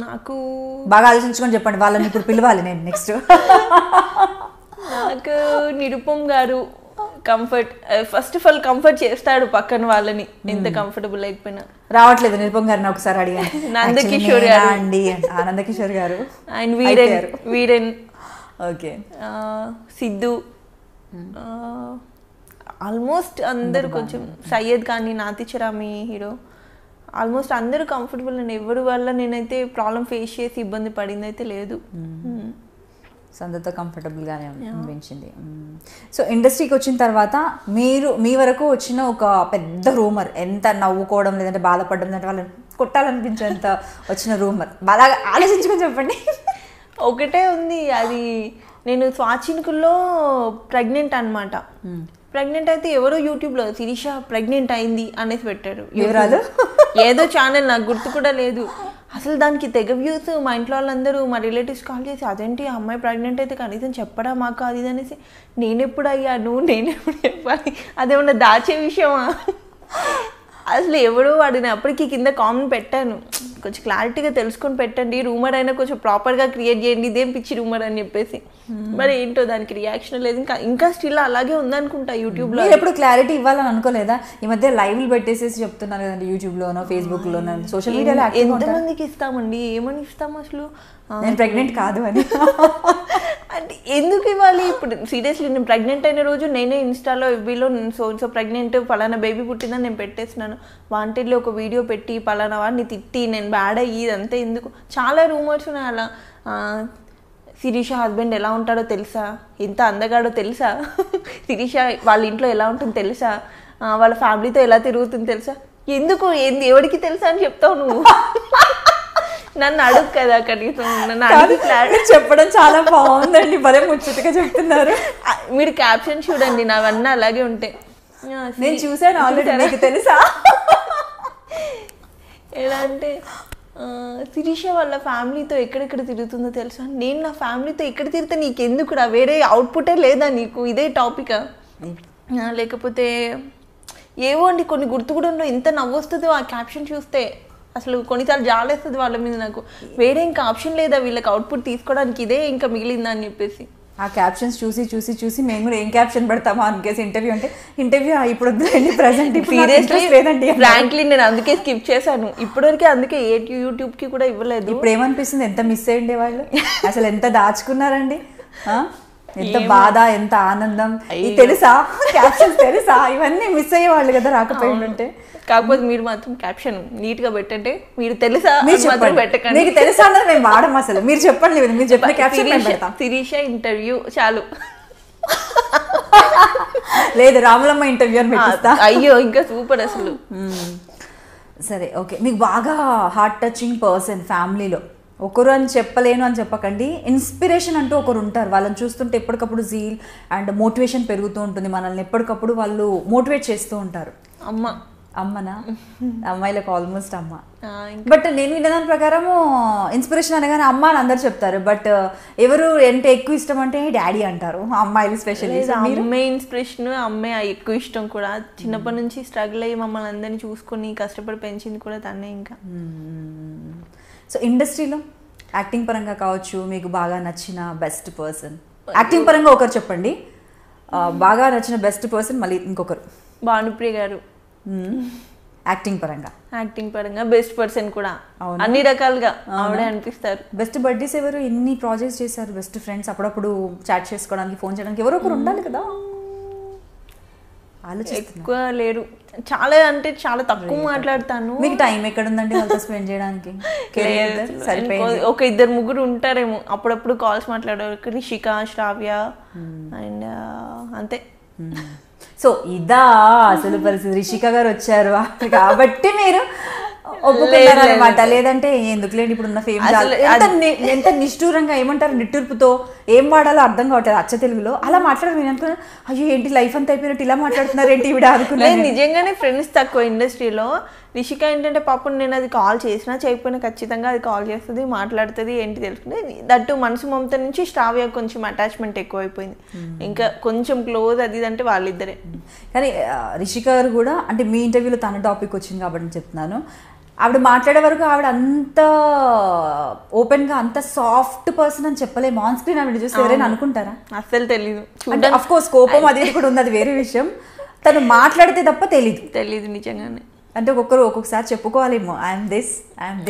నాకు బాగా ఆలోచించుకొని చెప్పండి, వాళ్ళని ఇప్పుడు పిలవాలి నేను నెక్స్ట్. నాకు నిరుపమ్ గారు comfort first of all comfort చేస్తాడు పక్కన వాళ్ళని ఎంత కంఫర్టబుల్ లేకపోయినా. రావట్లేదు నిరుపమ్ గారిని ఒకసారి అడిగాను. నందకిషోర్ గారు అండి ఆనందకిషోర్ గారు and Viren okay Siddhu almost అందరు కొంచెం సయ్యద్ కానీ నాతిచరామి హీరో ఆల్మోస్ట్ అందరూ కంఫర్టబుల్ అండి. ఎవరి వల్ల నేనైతే ప్రాబ్లం ఫేస్ చేసి ఇబ్బంది పడింది అయితే లేదు. సో అందరితో కంఫర్టబుల్గానే అనిపించింది. సో ఇండస్ట్రీకి వచ్చిన తర్వాత మీ వరకు వచ్చిన ఒక పెద్ద రూమర్, ఎంత నవ్వుకోవడం లేదంటే బాధపడడం లేదంటే వాళ్ళని కొట్టాలనిపించేంత వచ్చిన రూమర్ బాగా ఆలోచించుకొని చెప్పండి. ఒకటే ఉంది, అది నేను స్వాచిన్కుల్లో ప్రెగ్నెంట్ అనమాట. ప్రెగ్నెంట్ అయితే ఎవరో యూట్యూబ్లో శిరీష ప్రెగ్నెంట్ అయింది అనేసి పెట్టారు వివరాలు. ఏదో ఛానల్ నాకు గుర్తు కూడా లేదు. అసలు దానికి తెగ వ్యూస్. మా ఇంట్లో వాళ్ళందరూ మా రిలేటివ్స్ కాల్ చేసి అదేంటి అమ్మాయి ప్రెగ్నెంట్ అయితే కనీసం చెప్పడా మాకు అది అనేసి. నేనెప్పుడు అయ్యాను, నేనెప్పుడు చెప్పాలి, అదేమన్నా దాచే విషయమా? అసలు ఎవడో వాడిని అప్పటికి కింద కామెంట్ పెట్టాను, కొంచెం క్లారిటీగా తెలుసుకొని పెట్టండి, రూమర్ అయినా కొంచెం ప్రాపర్గా క్రియేట్ చేయండి, ఇదేం పిచ్చి రూమర్ అని చెప్పేసి. మరి ఏంటో దానికి రియాక్షన్ లేదు. ఇంకా స్టిల్ అలాగే ఉందనుకుంటా యూట్యూబ్లో. ఎప్పుడు క్లారిటీ ఇవ్వాలని అనుకోలేదా? ఈ మధ్య లైవ్లు పెట్టేసేసి చెప్తున్నారు కదండి యూట్యూబ్లోనో ఫేస్బుక్లోనో సోషల్ మీడియాలో. ఎంతమందికి ఇస్తామండి, ఏమని ఇస్తాం అసలు? నేను ప్రెగ్నెంట్ కాదు అని అంటే ఎందుకు ఇవ్వాలి? ఇప్పుడు సీరియస్లీ నేను ప్రెగ్నెంట్ అయిన రోజు నేనే ఇన్స్టాలో ఎఫ్బీలో సో ప్రెగ్నెంట్ పలానా బేబీ పుట్టిందని నేను పెట్టేస్తున్నాను. వాంటెడ్లో ఒక వీడియో పెట్టి పలానా వాడిని తిట్టి నేను బ్యాడ్ అయ్యి ఇదంతా ఎందుకు? చాలా రూమర్స్ ఉన్నాయి అలా. శిరీష హస్బెండ్ ఎలా ఉంటాడో తెలుసా, ఎంత అందగాడో తెలుసా, శిరీష వాళ్ళ ఇంట్లో ఎలా ఉంటుందో తెలుసా, వాళ్ళ ఫ్యామిలీతో ఎలా తిరుగుతుందో తెలుసా. ఎందుకు ఎవరికి తెలుసా అని చెప్తావు నువ్వు? నన్ను అడుగు కదా కనీసం. నన్ను అడిగి చెప్పడం చాలా బాగుందండి, భలే ముచ్చటగా చెప్తున్నారు. మీరు క్యాప్షన్ చూడండి, నావన్నీ అలాగే ఉంటాయి. నేను చూసాను ఆల్రెడీ. మీకు తెలుసా ఎలా అంటే శిరీష వాళ్ళ ఫ్యామిలీతో ఎక్కడెక్కడ తిరుగుతుందో తెలుసా? నేను నా ఫ్యామిలీతో ఎక్కడ తిరిగితే నీకెందుకురా, వేరే అవుట్పుటే లేదా నీకు, ఇదే టాపికా? లేకపోతే ఏవో అండి కొన్ని గుర్తు కూడా ఉండవు. ఎంత నవ్వొస్తుందో ఆ క్యాప్షన్ చూస్తే. అసలు కొన్నిసార్లు జాలేస్తుంది వాళ్ళ మీద నాకు. వేరే ఇంకా ఆప్షన్ లేదా వీళ్ళకి అవుట్పుట్ తీసుకోవడానికి, ఇదే ఇంకా మిగిలిందా అని చెప్పేసి. ఆ క్యాప్షన్స్ చూసి చూసి చూసి మేము కూడా ఏం క్యాప్షన్ పెడతామా అనికేసి ఇంటర్వ్యూ అంటే ఇంటర్వ్యూ ఇప్పుడు వద్దులేండి ప్రెసెంట్ సీరియస్లీ లేదండి. ఫ్రాంక్లీ నేను అందుకే స్కిప్ చేశాను ఇప్పటివరకు. అందుకే యూట్యూబ్కి కూడా ఇవ్వలేదు. ఇప్పుడు ఏమనిపిస్తుంది, ఎంత మిస్ అయ్యండి వాళ్ళు, అసలు ఎంత దాచుకున్నారండి, ఎంత బాధ ఎంత ఆనందం. తెలుసా క్యాప్షన్స్ తెలుసా, ఇవన్నీ మిస్ అయ్యేవాళ్ళు కదా రాకపోయింటే. కాకపోతే మీరు మాత్రం క్యాప్షన్ నీట్ గా పెట్టంటే మీరు తెలుసా పెట్టకండి. మీకు తెలుసా అన్నది మేము వాడము అసలు. మీరు చెప్పండి, మీరు చెప్పిన క్యాప్షన్ శిరీష ఇంటర్వ్యూ చాలు. లేదు రాములమ్మ ఇంటర్వ్యూ అని పెట్టిస్తా. అయ్యో ఇంకా సూపర్ అసలు. సరే ఓకే. మీకు బాగా హార్ట్ టచింగ్ పర్సన్ ఫ్యామిలీలో ఒకరు అని చెప్పలేను అని చెప్పకండి, ఇన్స్పిరేషన్ అంటూ ఒకరు ఉంటారు. వాళ్ళని చూస్తుంటే ఎప్పటికప్పుడు జీల్ అండ్ మోటివేషన్ పెరుగుతూ ఉంటుంది. మనల్ని ఎప్పటికప్పుడు వాళ్ళు మోటివేట్ చేస్తూ ఉంటారు. అమ్మనా? అమ్మాయిలకు ఆల్మోస్ట్ అమ్మ. బట్ నేను విన్నదాని ప్రకారము ఇన్స్పిరేషన్ అనగానే అమ్మ అని అందరు చెప్తారు. బట్ ఎవరు అంటే ఎక్కువ ఇష్టం అంటే డాడీ అంటారు అమ్మాయిలు స్పెషల్లీ. అమ్మాయి ఇన్స్పిరేషన్, అమ్మాయి ఎక్కువ ఇష్టం కూడా. చిన్నప్పటి నుంచి స్ట్రగుల్ అయ్యి మమ్మల్ని అందరినీ చూసుకొని కష్టపడి పెంచింది కూడా తనే. ఇంకా సో ఇండస్ట్రీలో యాక్టింగ్ పరంగా కావచ్చు, మీకు బాగా నచ్చిన బెస్ట్ పర్సన్? యాక్టింగ్ పరంగా ఒకరు చెప్పండి, బాగా నచ్చిన బెస్ట్ పర్సన్ మళ్ళీ ఇంకొకరు. భానుప్రియ గారు. యాక్టింగ్ పరంగా బెస్ట్ పర్సన్ కూడా. అన్ని రకాలుగా ఆవిడే అనిపిస్తారు. బెస్ట్ బడ్డీస్ ఎవరు? ఎన్ని ప్రాజెక్ట్స్ చేశారు? బెస్ట్ ఫ్రెండ్స్ అప్పుడప్పుడు చాట్ చేసుకోవడానికి, ఫోన్ చేయడానికి ఎవరో ఒకరు ఉండాలి కదా. ఎక్కువ లేరు, చాలా అంటే చాలా తక్కువ మాట్లాడతాను. మీకు టైం ఎక్కడ ఉందండి వాళ్ళతో స్పెండ్ చేయడానికి? ఒక ఇద్దరు ముగ్గురు ఉంటారేమో అప్పుడప్పుడు కాల్స్ మాట్లాడారు. రిషిక, శ్రావ్య అండ్ అంతే. సో ఇదా అసలు పరిస్థితి. రిషిక గారు వచ్చారు కాబట్టి మీరు ఒప్పుకున్నారనమాట. లేదంటే ఎందుకులేండి ఇప్పుడున్న ఫేమ్ ఎంత నిష్ఠూరంగా ఏమంటారు, నిట్టూర్పుతో ఏం వాడాలో అర్థం కావట్లేదు అచ్చ తెలుగులో. అలా మాట్లాడదు. నేను అనుకున్నాను అయ్యో ఏంటి లైఫ్ అంతా అయిపోయినట్టు ఇలా మాట్లాడుతున్నారు ఏంటి ఇవిడ అనుకున్నాను. నిజంగానే ఫ్రెండ్స్ తక్కువ ఇండస్ట్రీలో. రిషిక ఏంటంటే పాపం నేను అది కాల్ చేసినా చేయకపోయినా ఖచ్చితంగా అది కాల్ చేస్తుంది, మాట్లాడుతుంది, ఏంటి తెలుసుకుంది. దట్టు మనసు మమత నుంచి శ్రావ్య కొంచెం అటాచ్మెంట్ ఎక్కువైపోయింది. ఇంకా కొంచెం క్లోజ్ అది అంటే వాళ్ళిద్దరే. కానీ రిషిక గారు కూడా అంటే మీ ఇంటర్వ్యూలో తన టాపిక్ వచ్చింది కాబట్టి చెప్తున్నాను, ఆవిడ మాట్లాడే వరకు ఆవిడ అంత ఓపెన్గా అంత సాఫ్ట్ పర్సన్ అని చెప్పలేము. ఆన్ స్క్రీన్ ఆవిడ చూసి ఎవరైనా అనుకుంటారా? అస్సలు తెలీదు. అంటే అఫ్ కోర్స్ కోపం అది కూడా ఉంది, అది వేరే విషయం. తను మాట్లాడితే తప్ప తెలీదు నిజంగానే. అంటే ఒక్కొక్కసారి చెప్పుకోవాలేమో ఐఎమ్ దిస్.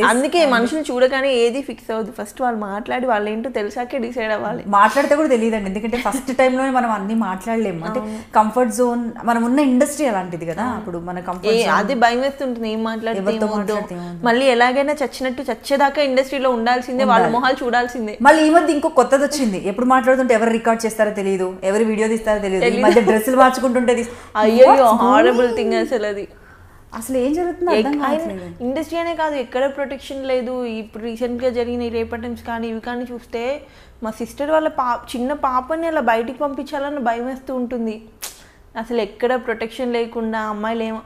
అందుకే మనుషులు చూడగానే ఏది ఫిక్స్ అవ్వదు, ఫస్ట్ వాళ్ళు మాట్లాడి వాళ్ళు ఏంటో తెలిసాకే డిసైడ్ అవ్వాలి. మాట్లాడితే కూడా తెలియదండి, ఎందుకంటే ఫస్ట్ టైంలోనే మనం అన్ని మాట్లాడలేము. అంటే కంఫర్ట్ జోన్, మనం ఉన్న ఇండస్ట్రీ అలాంటిది కదా. అప్పుడు మన కంఫర్ట్ అది భయం వేస్తుంటుంది, ఏం మాట్లాడితే మళ్ళీ ఎలాగైనా చచ్చినట్టు చచ్చేదాకా ఇండస్ట్రీలో ఉండాల్సిందే, వాళ్ళ మొహాలు చూడాల్సిందే. మళ్ళీ ఈ మధ్య ఇంకో కొత్తది వచ్చింది, ఎప్పుడు మాట్లాడుతుంటే ఎవరు రికార్డ్ చేస్తారో తెలియదు, ఎవరు వీడియో తీస్తారో తెలియదు, ఈ మధ్య డ్రెస్సులు మార్చుకుంటుంటే అయ్యో హారబుల్ థింగ్ అసలు అది. అసలు ఏం జరుగుతుంది ఇండస్ట్రీ అనే కాదు, ఎక్కడ ప్రొటెక్షన్ లేదు. ఇప్పుడు రీసెంట్గా జరిగిన ఈ రేప్ అటెంప్ట్స్ కానీ ఇవి కానీ చూస్తే మా సిస్టర్ వాళ్ళ చిన్న పాపని అలా బయటికి పంపించాలని భయం వేస్తూ ఉంటుంది. అసలు ఎక్కడ ప్రొటెక్షన్ లేకుండా అమ్మాయిలు ఏమో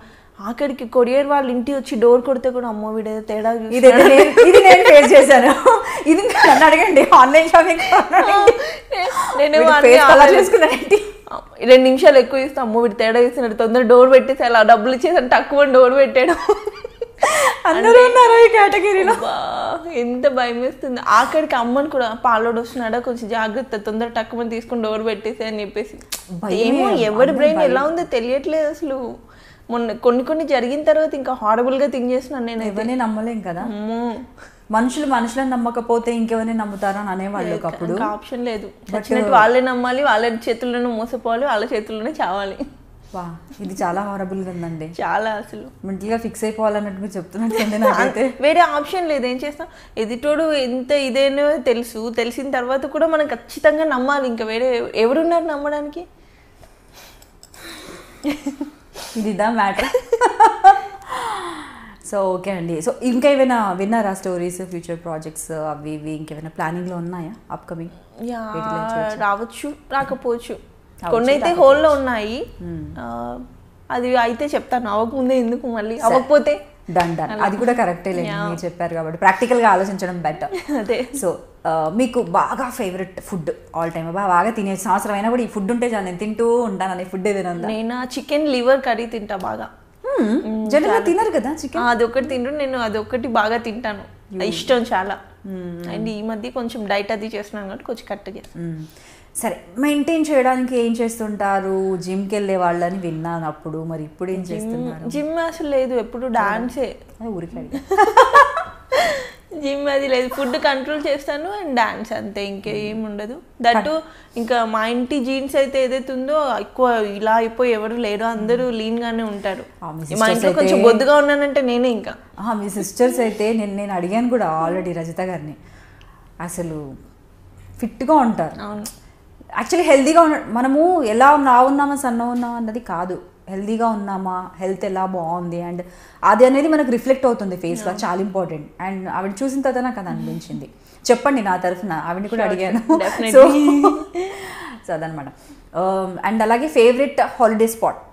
ఆఖరికి కొరియర్ వాళ్ళ ఇంటి వచ్చి డోర్ కొడితే కూడా అమ్మో వీడేదో తేడా ఇది నేను ఫేస్ చేశాను. ఇది నన్ను అడగండి, ఆన్లైన్ షాపింగ్ నేను 2 నిమిషాలు ఎక్కువ ఇస్తాను, అమ్మో వీడు తేడా ఇస్తున్నాడు, తొందర డోర్ పెట్టేసి అలా డబ్బులు ఇచ్చేసాను, తక్కువ డోర్ పెట్టాడు. అందరూ ఉన్నారు ఈ కేటగిరీలో. ఎంత భయం వేస్తుంది. ఆఖరికి అమ్మని కూడా పాలోడు వస్తున్నాడా కొంచెం జాగ్రత్త, తొందర తక్కువ తీసుకుని డోర్ పెట్టేసి అని చెప్పేసి. ఏమో ఎవరి బ్రెయిన్ ఎలా ఉందో తెలియట్లేదు అసలు. మొన్న కొన్ని జరిగిన తర్వాత ఇంకా హారబుల్ గా థింక్ చేస్తున్నాను నేను. ఎవరిని నమ్మలేం కదా, మనుషులను నమ్మకపోతే ఇంకెవరిని నమ్ముతారా అని అనేవాళ్ళు. అప్పుడు ఆప్షన్ లేదు, వచ్చినట్టు వాళ్ళే నమ్మాలి, వాళ్ళ చేతుల్లోనే మోసపోవాలి, వాళ్ళ చేతుల్లోనే చావాలి. వా, ఇది చాలా హారబుల్ గా ఉందండి. చాలా అసలు మెంటల్ గా ఫిక్స్ అయిపోవాలన్నట్టు చెప్తున్నట్టు. వేరే ఆప్షన్ లేదు, ఏం చేస్తాం. ఎదుటోడు ఎంత ఇదేనో తెలిసిన తర్వాత కూడా మనం ఖచ్చితంగా నమ్మాలి. ఇంకా వేరే ఎవరున్నారు నమ్మడానికి? ఇదిదా మ్యాటర్. సో ఓకే అండి. సో ఇంకా ఏమైనా విన్నారా స్టోరీస్, ఫ్యూచర్ ప్రాజెక్ట్స్ అవి ఇవి ఇంకేమైనా ప్లానింగ్లో ఉన్నాయా అప్కమింగ్? రావచ్చు రాకపోవచ్చు, కొన్ని అయితే హోల్లో ఉన్నాయి. అది అయితే చెప్తాను, అవ్వకముందే ఎందుకు మళ్ళీ, అవ్వకపోతే డన్. అది కూడా కరెక్టే లేదు, మీరు చెప్పారు కాబట్టి ప్రాక్టికల్గా ఆలోచించడం బెటర్. అదే. సో మీకు బాగా ఫేవరెట్ ఫుడ్ ఆల్ టైమ్, బాగా తినే సంవత్సరం అయినా కూడా ఈ ఫుడ్ ఉంటే చాలా నేను తింటూ ఉంటాను అనే ఫుడ్ ఏదైనా ఉందా? నేను చికెన్ లివర్ కర్రీ తింటా బాగా. జనరల్గా తినరు కదా చికెన్, అదొకటి తింటూ నేను అదొకటి బాగా తింటాను, ఇష్టం చాలా. అండ్ ఈ మధ్య కొంచెం డైట్ అది చేస్తున్నాను కాబట్టి కొంచెం కరెక్ట్ చేస్తాను. సరే, మెయింటైన్ చేయడానికి ఏం చేస్తుంటారు? జిమ్కి వెళ్ళే వాళ్ళని విన్నాను అప్పుడు, మరి ఇప్పుడు ఏం చేస్తున్నారు? జిమ్ అసలు లేదు, ఎప్పుడు డాన్సే. ఊరికి జిమ్ అది లేదు, ఫుడ్ కంట్రోల్ చేస్తాను అండ్ డాన్స్, అంతే, ఇంకేం ఉండదు. దట్టు ఇంకా మా ఇంటి జీన్స్ అయితే ఏదైతే ఉందో ఎక్కువ ఇలా అయిపోయి ఎవరు లేరు, అందరూ లీన్ గానే ఉంటారు. మా ఇంట్లో కొంచెం బొద్దుగా ఉన్నానంటే నేనే. ఇంకా మీ సిస్టర్స్ అయితే నేను అడిగాను కూడా ఆల్రెడీ రజిత గారిని, అసలు ఫిట్గా ఉంటారు. యాక్చువల్లీ హెల్తీగా మనము ఎలా ఉన్నామా సన్న ఉన్నామా అన్నది కాదు, హెల్తీగా ఉన్నామా, హెల్త్ ఎలా బాగుంది అండ్ అది అనేది మనకు రిఫ్లెక్ట్ అవుతుంది ఫేస్లో, చాలా ఇంపార్టెంట్. అండ్ ఆవిడ చూసిన తర్వాత నాకు అది అనిపించింది. చెప్పండి నా తరఫున, ఆవిడని కూడా అడిగాను. సో అదనమాట. అండ్ అలాగే ఫేవరెట్ హాలిడే స్పాట్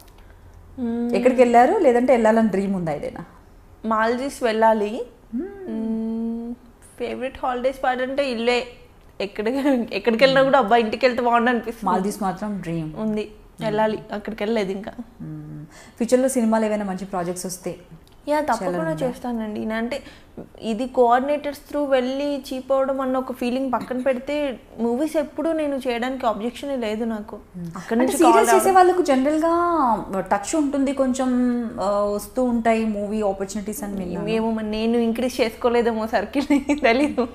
ఎక్కడికి వెళ్ళారు, లేదంటే వెళ్ళాలని డ్రీమ్ ఉందా ఏదైనా? మాల్దీవ్స్ వెళ్ళాలి. ఫేవరెట్ హాలిడే స్పాట్ అంటే ఇల్లే, ఎక్కడికి వెళ్ళినా కూడా అబ్బా ఇంటికి వెళ్తే బాగుండు అనిపిస్తుంది. మాల్దీవ్స్ మాత్రం డ్రీమ్ ఉంది, వెళ్ళాలి. అక్కడికి వెళ్ళలేదు ఇంకా. ఫ్యూచర్లో సినిమాలు ఏమైనా మంచి ప్రాజెక్ట్స్ వస్తే తప్పకుండా చేస్తానండి. అంటే ఇది కోఆర్డినేటర్స్ త్రూ వెళ్ళి చీప్ అవడం అన్న ఒక ఫీలింగ్ పక్కన పెడితే, మూవీస్ ఎప్పుడు నేను చేయడానికి అబ్జెక్షన్ లేదు నాకు. అక్కడ నుంచి సీరియల్స్ చేసే వాళ్ళకు జనరల్గా టచ్ ఉంటుంది, కొంచెం వస్తూ ఉంటాయి మూవీ ఆపర్చునిటీస్ అని. ఏమో నేను ఇంక్రీజ్ చేసుకోలేదేమో సర్కిల్, తెలీదు.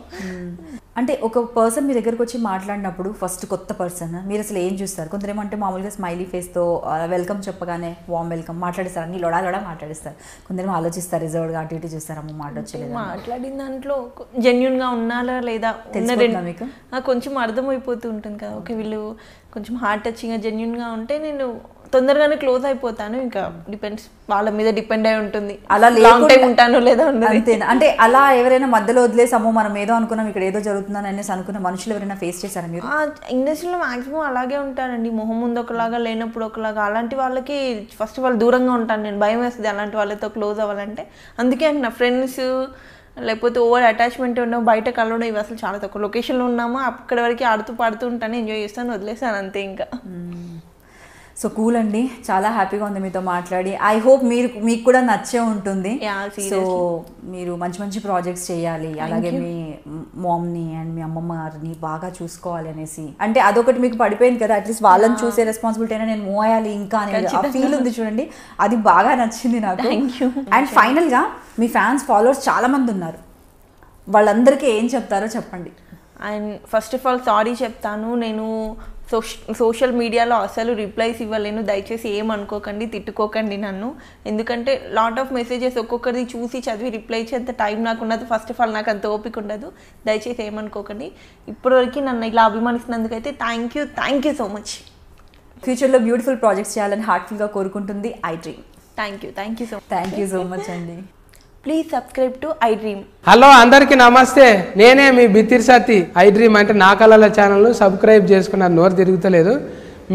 అంటే ఒక పర్సన్ మీ దగ్గరకు వచ్చి మాట్లాడినప్పుడు ఫస్ట్ కొత్త పర్సన్ మీరు అసలు ఏం చూస్తారు? కొందరు ఏమంటే మామూలుగా స్మైలీ ఫేస్తో వెల్కమ్ చెప్పగానే వామ్ వెల్కమ్ మాట్లాడిస్తారు, అన్ని లొడా మాట్లాడిస్తారు. కొందరు ఆలోచిస్తారు, రిజర్వ్డ్గా అటు ఇటు చూస్తారు, అమ్మ మాట వచ్చేది. మాట్లాడిన దాంట్లో జెన్యున్గా ఉన్నారా లేదా మీకు కొంచెం అర్థమైపోతూ ఉంటుంది కదా. ఓకే వీళ్ళు కొంచెం హార్ట్ టచింగ్గా జెన్యున్గా ఉంటే నేను తొందరగానే క్లోజ్ అయిపోతాను. ఇంకా డిపెండ్స్, వాళ్ళ మీద డిపెండ్ అయి ఉంటుంది, అలా లాంగ్ టైం ఉంటాను లేదా అంతేనా? అంటే అలా ఎవరైనా మధ్యలో వదిలేసామో మనం ఏదో అనుకున్నాం ఇక్కడ ఏదో జరుగుతుందని అనేసి అనుకున్న మనుషులు ఎవరైనా ఫేస్ చేశారా మీరు? ఇండస్ట్రీలో మాక్సిమం అలాగే ఉంటారండి, మొహం ముందు ఒకలాగా లేనప్పుడు ఒకలాగా. అలాంటి వాళ్ళకి ఫస్ట్ వాళ్ళు దూరంగా ఉంటాను నేను, భయం వేస్తుంది అలాంటి వాళ్ళతో క్లోజ్ అవ్వాలంటే. అందుకే నా ఫ్రెండ్స్ లేకపోతే ఓవర్ అటాచ్మెంట్ ఉన్నావు, బయట కలవడం ఇవి అసలు చాలా తక్కువ. లొకేషన్లో ఉన్నామా అక్కడ వరకు ఆడుతూ పాడుతూ ఉంటాను, ఎంజాయ్ చేస్తాను, వదిలేసాను అంతే. ఇంకా సో కూల్ అండి, చాలా హ్యాపీగా ఉంది మీతో మాట్లాడి. ఐ హోప్ మీకు కూడా నచ్చే ఉంటుంది. సో మీరు మంచి మంచి ప్రాజెక్ట్స్ చేయాలి, అలాగే మీ మామ్ని అండ్ మీ అమ్మమ్మ గారిని బాగా చూసుకోవాలి అనేసి. అంటే అదొకటి మీకు పడిపోయింది కదా, అట్లీస్ట్ వాళ్ళని చూసే రెస్పాన్సిబిలిటీ అయినా నేను మూవ్ అయ్యాలి ఇంకా అనేది ఆ ఫీల్ ఉంది చూడండి, అది బాగా నచ్చింది నాకు. అండ్ ఫైనల్గా మీ ఫ్యాన్స్ ఫాలోవర్స్ చాలా మంది ఉన్నారు, వాళ్ళందరికీ ఏం చెప్తారో చెప్పండి. And first of all sorry చెప్తాను, నేను సోషల్ మీడియాలో అసలు రిప్లైస్ ఇవ్వలేను, దయచేసి ఏమనుకోకండి, తిట్టుకోకండి నన్ను. ఎందుకంటే లాట్ ఆఫ్ మెసేజెస్ ఒక్కొక్కరిది చూసి చదివి రిప్లై ఇచ్చేంత టైం నాకు ఉండదు. ఫస్ట్ ఆఫ్ ఆల్ నాకు అంత ఓపిక ఉండదు, దయచేసి ఏమనుకోకండి. ఇప్పటివరకు నన్ను ఇలా అభిమానిస్తున్నందుకైతే థ్యాంక్ యూ సో మచ్. ఫ్యూచర్లో బ్యూటిఫుల్ ప్రాజెక్ట్స్ చేయాలని హార్ట్ఫుల్గా కోరుకుంటుంది I dream. Thank you so much అండి. Please subscribe to I dream. Hello అందరికీ నమస్తే, నేనే మీ బిత్తిరి సత్తి. ఐ డ్రీమ్ అంటే నా కళల ఛానల్ సబ్స్క్రైబ్ చేసుకున్నారు, నోరు తిరుగుతలేదు.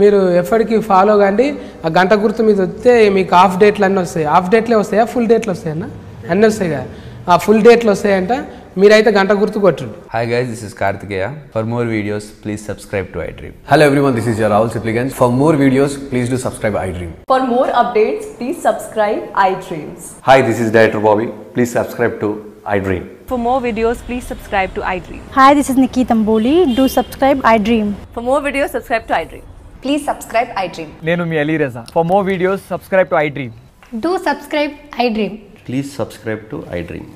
మీరు ఎప్పటికీ ఫాలో కండి. ఆ గంట గుర్తు మీద వస్తే మీకు హాఫ్ డేట్లు అన్నీ వస్తాయి. హాఫ్ డేట్లే వస్తాయా, ఫుల్ డేట్లు వస్తాయన్నా? అన్నీ వస్తాయి కదా, ఆ ఫుల్ డేట్లు వస్తాయంట. మీరైతే గంట గుర్తు కొట్టండి. Hi guys, this is Kartikeya. For more videos, please subscribe to iDream. Hello everyone, this is your Rahul Sipligans. For more videos, please do subscribe iDream. For more updates, please subscribe iDreams. Hi, this is Director Bobby. Please subscribe to iDream. For more videos, please subscribe to iDream. Hi, this is Nikki Tamboli. Do subscribe iDream. For more videos, subscribe to iDream. Please subscribe iDream. నేను మీ అలీ రజా. For more videos, subscribe to iDream. Do subscribe iDream. Please subscribe to iDream.